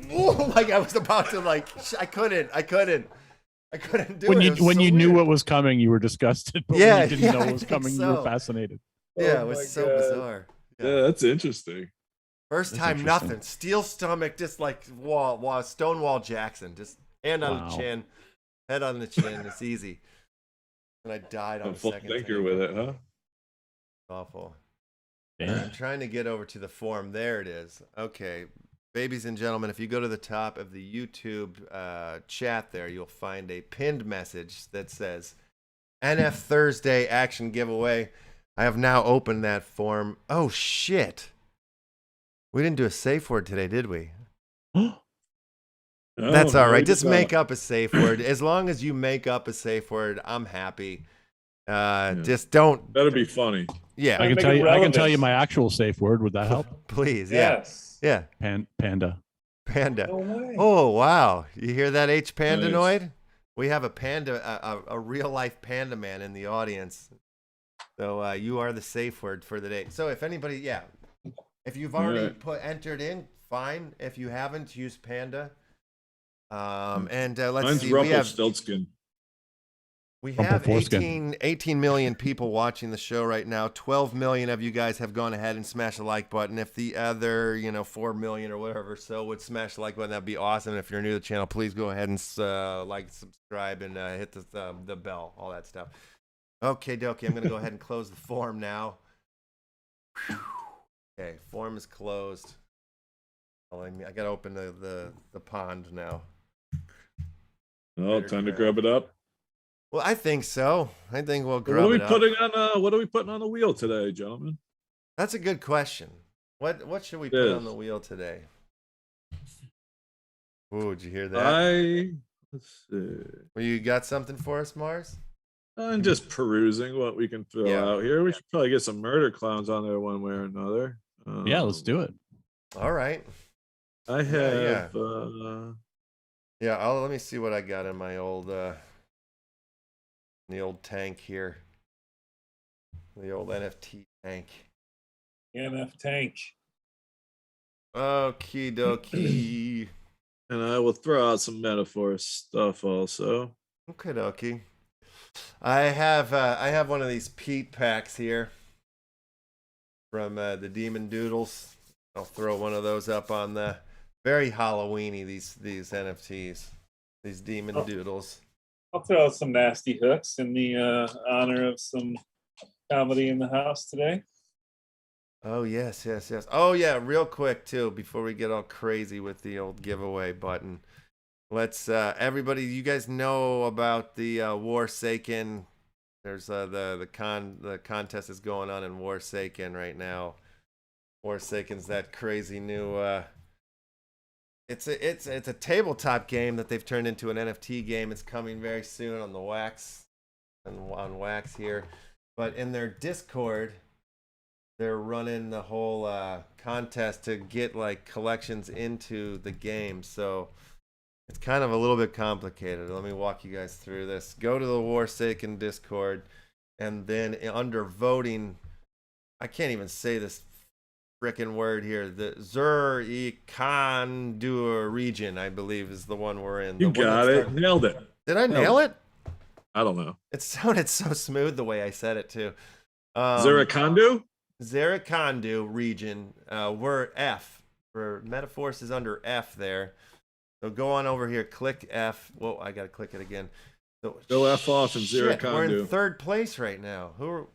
like I was about to, like, I couldn't do When it. you knew what was coming, you were disgusted. But when you didn't know what was coming, you were fascinated. Yeah, Oh it was my so God. bizarre. Yeah, that's interesting. First That's time, interesting. nothing. Steel stomach, just like Stonewall Jackson. Just hand on Wow. the chin, head on the chin. It's easy. And I died on A the full second thinker time. with it, huh? Awful. Damn. I'm trying to get over to the forum. There it is. Okay. Ladies and gentlemen, if you go to the top of the YouTube chat there, you'll find a pinned message that says NF Thursday Action Giveaway. I have now opened that form. Oh, shit. We didn't do a safe word today, did we? That's all right. Just make up a safe word. As long as you make up a safe word, I'm happy. Just don't. That'll be funny. Yeah, I can Make tell it you. I can tell relevant. you my actual safe word. Would that help? please. Yeah. Yes. Yeah. Panda. Panda. No way. Oh, wow. You hear that, H. Pandanoid? Nice. We have a panda, a real life panda man in the audience. So you are the safe word for the day. So if anybody, if you've already entered in, fine. If you haven't, use panda. And let's Mine's see. We have Rumpelstiltskin. 18 million people watching the show right now. 12 million of you guys have gone ahead and smashed the like button. If the other, 4 million or whatever so would smash the like button, that'd be awesome. And if you're new to the channel, please go ahead and like, subscribe, and hit the bell, all that stuff. Okay, dokie. I'm going to go ahead and close the form now. Okay, form is closed. I got to open the pond now. Oh, time to grab it up. Well, I think so. I think we'll What grab are we it up. putting on? What are we putting on the wheel today, gentlemen? That's a good question. What should we put on the wheel today? Ooh, did you hear that? Let's see. Well, you got something for us, Mars? I'm just perusing what we can throw out here. We should probably get some murder clowns on there one way or another. Yeah, let's do it. All right. I have. Let me see what I got in my old the old tank here. The old NFT tank. NF tank. Okie dokie. And I will throw out some metaphor stuff also. Okay, dokie. I have one of these Pete packs here from the Demon Doodles. I'll throw one of those up on the very Halloweeny, these NFTs, these Demon Doodles. I'll throw out some nasty hooks in the honor of some comedy in the house today. Oh, yes. Oh, yeah, real quick, too, before we get all crazy with the old giveaway button. let's everybody. You guys know about the Warsaken. There's the contest is going on in Warsaken right now. Warsaken's that crazy new. It's a tabletop game that they've turned into an NFT game. It's coming very soon on the Wax and on Wax here, but in their Discord, they're running the whole contest to get like collections into the game. So it's kind of a little bit complicated. Let me walk you guys through this. Go to the Warsaken Discord, and then under voting, I can't even say this frickin' word here. The Zur-E-Kan-Dur region, I believe, is the one we're in. You got it. Nailed it. Did I nail it? I don't know. It sounded so smooth the way I said it too. Zerakandu? Zerakandu region. We're F. For Metaforce is under F there. So go on over here, click F. Whoa, I gotta click it again. So, Go F off and shit, we're in Zerakandu. third place right now. Who are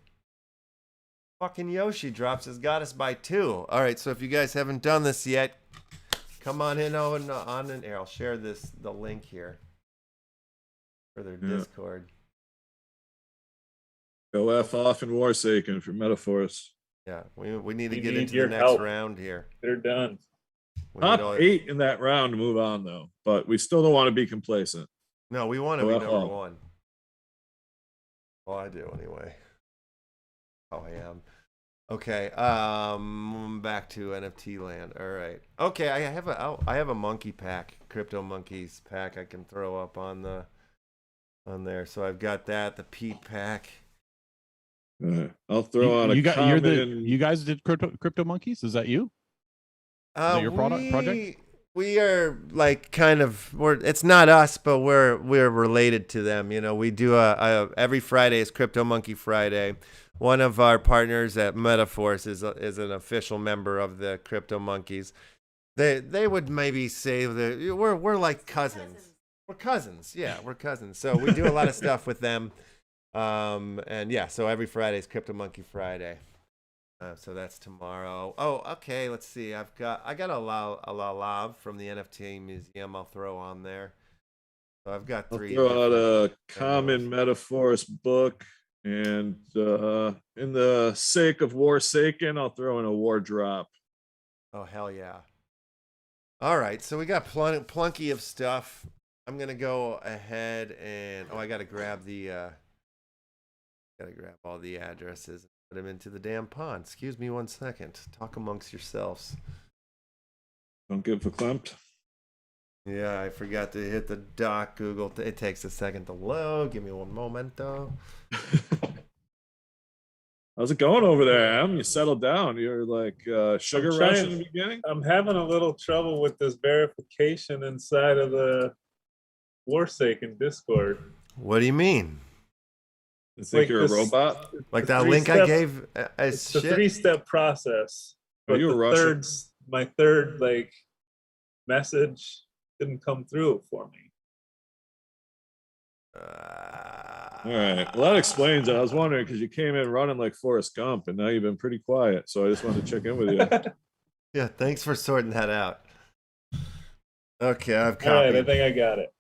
fucking Yoshi drops has got us by 2. All right, so if you guys haven't done this yet, come on in on an air. I'll share the link here for their Discord. Go F off and Warsaken for Metaphors. Yeah, we need to We get need into your the next help. round here. They're done. We Top need all- 8 in that round to move on, though. But we still don't want to be complacent. No, we want to Go be F number off. 1. Well, I do anyway. Oh, I am. Okay, back to NFT land. All right. Okay, I have a monkey pack, Crypto Monkeys pack I can throw up on there. So I've got that, the Pete pack. I'll throw on a you common. you guys did crypto monkeys. Is that you? Is that your project? We are like it's not us, but we're related to them. You know, we do every Friday is Crypto Monkey Friday. One of our partners at Metaforce is an official member of the Crypto Monkeys. They would maybe say that we're like cousins. We're cousins. Yeah, we're cousins. So we do a lot of stuff with them. And yeah, so every Friday is Crypto Monkey Friday. So that's tomorrow. Oh, okay. Let's see. I got a lav from the NFT museum. I'll throw on there. So I've got 3. I'll throw out a common Metaphors book, and in the sake of Warsaken, I'll throw in a War Drop. Oh hell yeah! All right, so we got plenty of stuff. I'm gonna go ahead and I gotta grab all the addresses and put them into the damn pond. Excuse me 1 second. Talk amongst yourselves. Don't give verklempt. Yeah, I forgot to hit the doc Google. It takes a second to load. Give me one momento. How's it going over there, Em? You settled down. You're like sugar I'm rush trying. in the beginning? I'm having a little trouble with this verification inside of the Warsaken Discord. What do you mean? You think like you're this- a robot? Like The that link I 3-step gave as It's the shit? 3-step process. Are But you a the Russian? my third like message didn't come through for me. All right. Well, that explains it. I was wondering because you came in running like Forrest Gump, and now you've been pretty quiet. So I just wanted to check in with you. Yeah, thanks for sorting that out. Okay, I've All right, I copied. think I got it.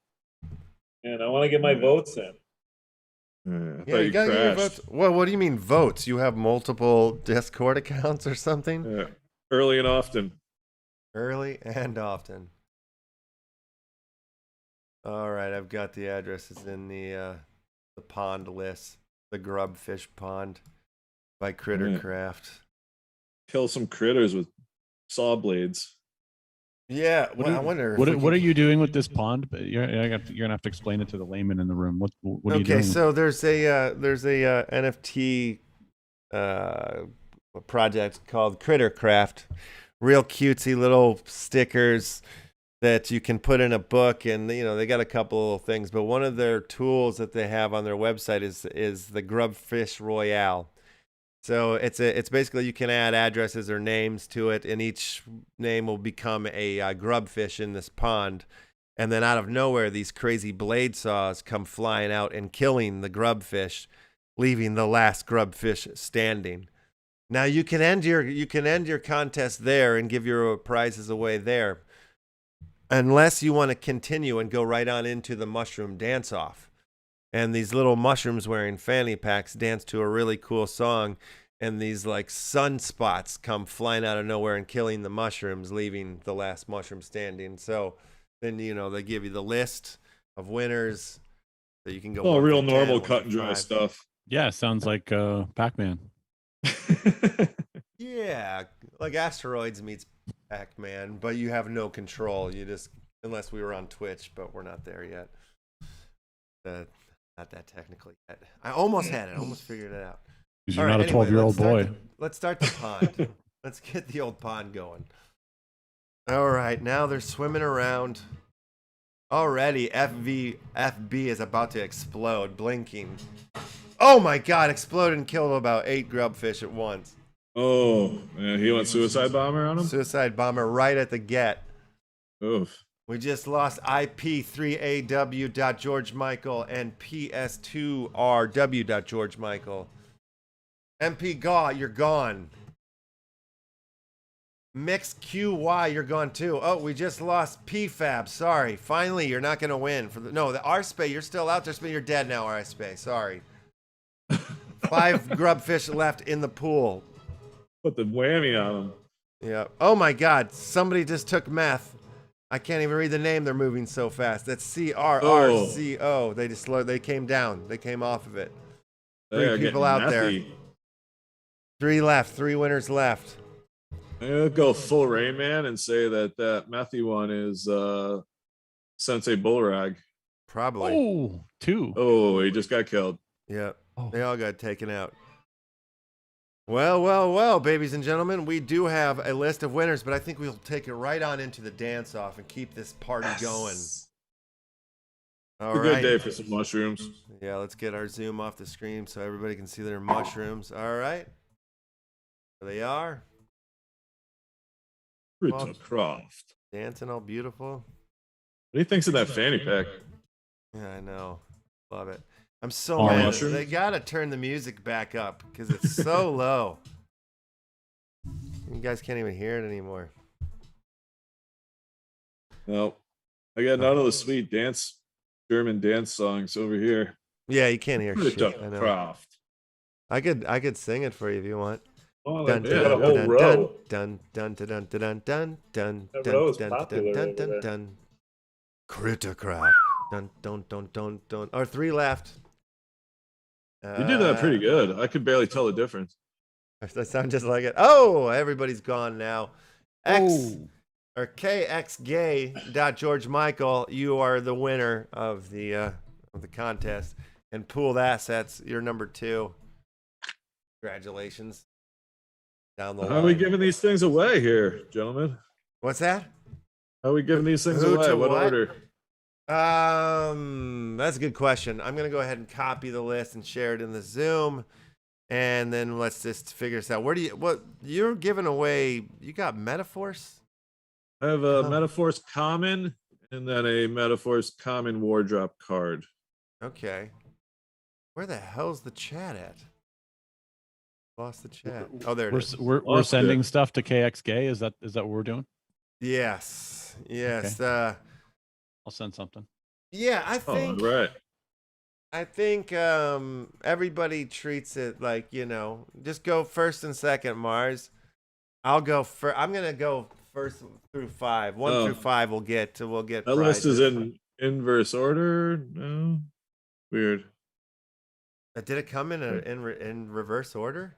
And I want to get my votes in. Yeah, I Yeah, thought you you gotta get your crashed. votes. What do you mean votes? You have multiple Discord accounts or something? Yeah. Early and often. Early and often. All right, I've got the addresses in the pond list. The Grubfish Pond by Crittercraft. Kill some critters with saw blades. Yeah, What well, are- I wonder. What are you doing with this pond? But you're gonna have to explain it to the layman in the room. What are you doing? Okay, so there's a NFT project called Crittercraft. Real cutesy little stickers that you can put in a book, and you know they got a couple of things. But one of their tools that they have on their website is the Grubfish Royale. So it's basically you can add addresses or names to it, and each name will become a grubfish in this pond. And then out of nowhere, these crazy blade saws come flying out and killing the grubfish, leaving the last grubfish standing. Now you can end your contest there and give your prizes away there. unless you want to continue and go right on into the mushroom dance off. And these little mushrooms wearing fanny packs dance to a really cool song. And these like sunspots come flying out of nowhere and killing the mushrooms, leaving the last mushroom standing. So then, you know, they give you the list of winners. So you can go. Oh, 1 real through 10, normal 1 cut and through dry 5. stuff. Yeah, sounds like Pac-Man. Yeah, like Asteroids meets Pac-Man, but you have no control. You just, unless we were on Twitch, but we're not there yet. Not that technically yet. I almost had it. I almost figured it out. Because you're All right, not a anyway, 12-year-old boy. Let's start the pond. Let's get the old pond going. All right, now they're swimming around. Already, FB is about to explode, blinking. Oh my God, exploded and killed about 8 grubfish at once. Oh, man, he went suicide bomber on him? Suicide bomber right at the get. Oof. We just lost IP3AW.GeorgeMichael and PS2RW.GeorgeMichael. MP Gaw, you're gone. Mix QY, you're gone too. Oh, we just lost PFAB. Sorry. Finally, you're not going to win. No, the RSPay, you're still out there. You're dead now, RSPay. Sorry. 5 grubfish left in the pool. Put the whammy on him. Yeah. Oh my God. Somebody just took meth. I can't even read the name. They're moving so fast. That's CRRCO. They just slowed. They came down. They came off of it. They are 3 people getting out there. methy. 3 left. 3 winners left. I'm gonna go full Rain Man and say that that methy one is Sensei Bullrag. Probably. Oh, 2. Oh, he just got killed. Yeah. Oh. They all got taken out. Well, babies and gentlemen, we do have a list of winners, but I think we'll take it right on into the dance off and keep this party going. All It's a right. good day for some mushrooms. Yeah, let's get our zoom off the screen so everybody can see their mushrooms. All right. There they are. Rita Croft. Dancing all beautiful. What do you think's in that fanny pack? Yeah, I know. Love it. I'm so All mad. mushrooms? They got to turn the music back up because it's so low. You guys can't even hear it anymore. No, I got none of the sweet German dance songs over here. Yeah, you can't hear shit. Rita I know. Croft. I could sing it for you if you want. Oh, Dun they yeah, got a whole row. dun dun dun dun dun dun dun That dun row is dun popular dun over dun there. dun. Criticraft. Dun dun dun dun dun. Or 3 left. You did that pretty good. I could barely tell the difference. That sound just like it. Oh, everybody's gone now. Oh. Or KXGay.GeorgeMichael, you are the winner of the contest. And Pooled Assets, you're number 2. Congratulations. Down the line. How are we giving these things away here, gentlemen? What's that? How are we giving these things Who away? to What what? order? That's a good question. I'm gonna go ahead and copy the list and share it in the Zoom, and then let's just figure this out. What you're giving away? You got Metaforce? I have a Metaforce Common and then a Metaforce Common Wardrop card. Okay. Where the hell's the chat at? Lost the chat. Oh, there it is. We're Lost sending it. stuff to KXGay. Is that what we're doing? Yes. I'll send something. Yeah, I Oh, think right. everybody treats it like, just go first and second, Mars. I'll go first. I'm gonna go first through 5. 1 through 5 we'll get That prizes. list is in inverse order. No, weird. Did it come in reverse order?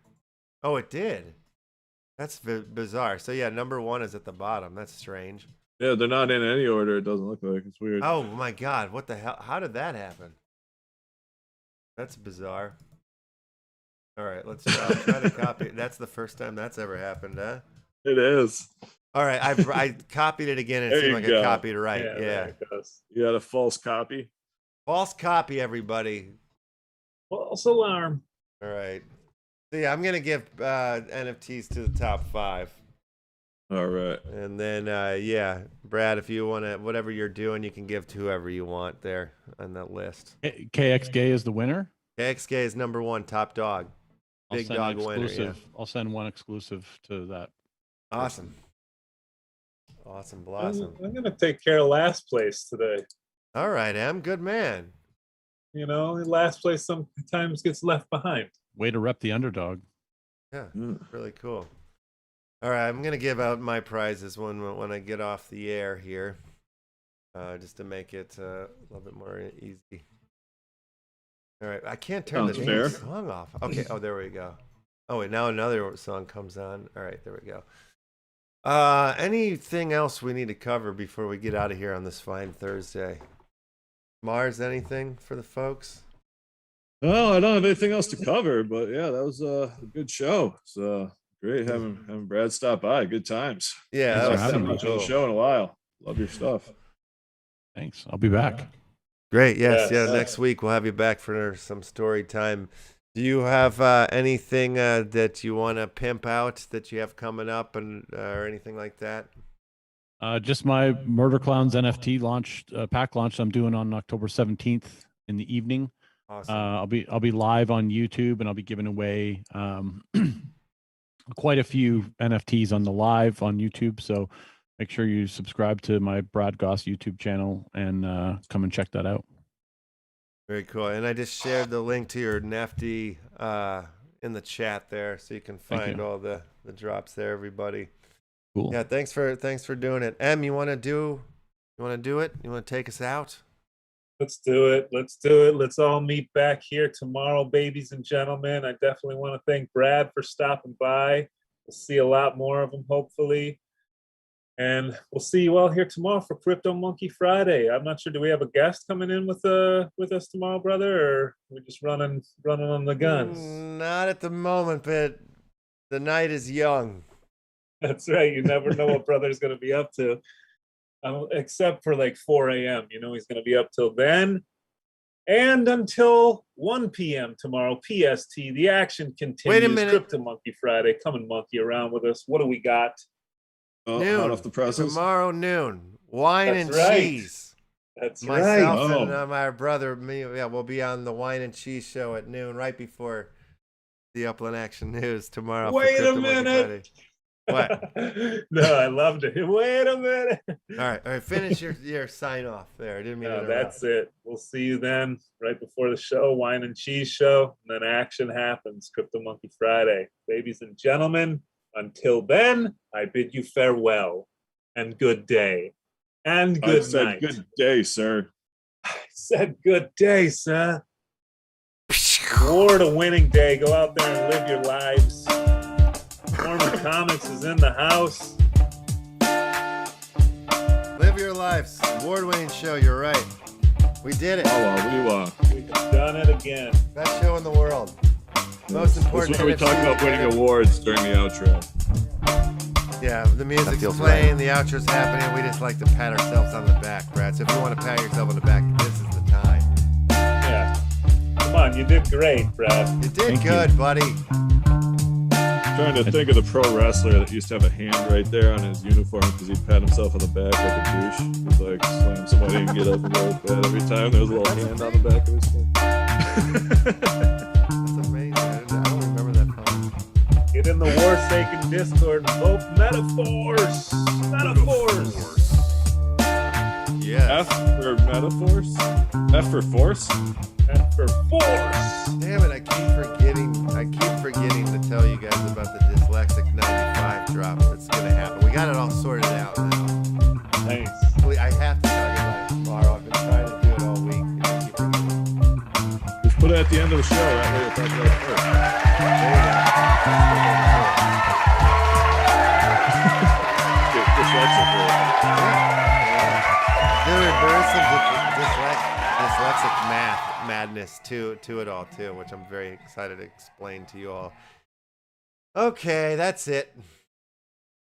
Oh, it did. That's bizarre. So yeah, number 1 is at the bottom. That's strange. Yeah, they're not in any order. It doesn't look like it's weird. Oh my God, what the hell? How did that happen? That's bizarre. All right, let's try to copy. That's the first time that's ever happened, huh? It is. All right, I copied it again. And it There seemed you like go. I copied it right. there Yeah. it goes. You got a false copy. False copy, everybody. False alarm. All right. So yeah, I'm gonna give NFTs to the top 5, All right. and then yeah, Brad, if you want to, whatever you're doing, you can give to whoever you want there on that list. KXGay is the winner. KXK is number 1, top dog. I'll Big send dog winner. Yeah. exclusive. I'll send one exclusive to that. Awesome. Awesome Blossom. I'm gonna take care of last place today. All right, Em. Good man. You know, last place sometimes gets left behind. Way to rep the underdog. Yeah, really cool. All right, I'm gonna give out my prizes when I get off the air here, just to make it a little bit more easy. All right, I can't turn the Sounds damn fair. song off. Okay, oh, there we go. Oh wait, now another song comes on. All right, there we go. Anything else we need to cover before we get out of here on this fine Thursday? Mars, anything for the folks? No, I don't have anything else to cover, but yeah, that was a good show. It's great having Brad stop by. Good times. Yeah, Thanks that for was having Haven't me. super been on the cool. show in a while. Love your stuff. Thanks. I'll be back. Great. Yes. Yes. Yeah. Next week we'll have you back for some story time. Do you have anything that you want to pimp out that you have coming up and or anything like that? Just my Murder Clowns NFT launch, pack launch I'm doing on October 17th in the evening. Awesome. I'll be live on YouTube, and I'll be giving away quite a few NFTs on the live on YouTube. So make sure you subscribe to my Brad Gosse YouTube channel and come and check that out. Very cool. And I just shared the link to your NFT in the chat there, so you can find you. all the drops there, everybody. Cool. Yeah. Thanks for doing it. Em, you want to do it? You want to take us out? Let's do it. Let's do it. Let's all meet back here tomorrow, babies and gentlemen. I definitely want to thank Brad for stopping by. We'll see a lot more of him, hopefully. And we'll see you all here tomorrow for Crypto Monkey Friday. I'm not sure. Do we have a guest coming in with us tomorrow, brother, or are we just running on the guns? Not at the moment, but the night is young. That's right. You never know what brother's going to be up to. Except for like 4 a.m. You know, he's going to be up till then. And until 1 p.m. tomorrow, PST, the action continues. Wait a minute. Crypto Monkey Friday. Come and monkey around with us. What do we got? Oh, Noon. hot off the presses. Tomorrow noon. Wine That's and right. cheese. That's Myself right. Oh. and my brother, we'll be on the Wine and Cheese show at noon, right before the Upland Action News tomorrow. for Wait a Crypto Monkey minute. Friday. What? No, I loved it. Wait a minute. All right. Finish your sign off there. I didn't mean to No, interrupt. that's it. We'll see you then, right before the show, Wine and Cheese show, and then action happens. Crypto Monkey Friday, ladies and gentlemen. Until then, I bid you farewell and good day and I good said night. good day, sir. I said good day, sir. War to winning day. Go out there and live your lives. Norman Comics is in the house. Live your lives. Award-winning show. You're right. We did it. We've done it again. Best show in the world. Most important. That's why we talk about winning awards during the outro. Yeah, the music's playing, the outro's happening. We just like to pat ourselves on the back, Brad. So if you want to pat yourself on the back, this is the time. Yeah. Come on, you did great, Brad. You did Thank good, you. buddy. Trying to think of the pro wrestler that used to have a hand right there on his uniform because he'd pat himself on the back like a douche. He'd like slam somebody and get up and go like that every time there was a little hand on the back of his thing. That's amazing. I don't remember that phone. Get in the Warsaken Discord and vote metaphors. Metaphors. Yeah. F for metaphors? F for force? And for force. Damn it, I keep forgetting to tell you guys about the Dyslexic 95 drop that's going to happen. We got it all sorted out now. Nice. I have to tell you about it tomorrow. I've been trying to do it all week. And I keep forgetting. Just put it at the end of the show. That way we'll talk about it first. Get dyslexic. There is some dyslexic madness to it all too, which I'm very excited to explain to you all. Okay, that's it.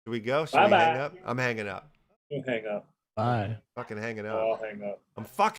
Should we go? Should we hang Bye-bye. up? I'm hanging up. You hang up. Bye. Fucking hanging I'll up. hang up. I'm fucking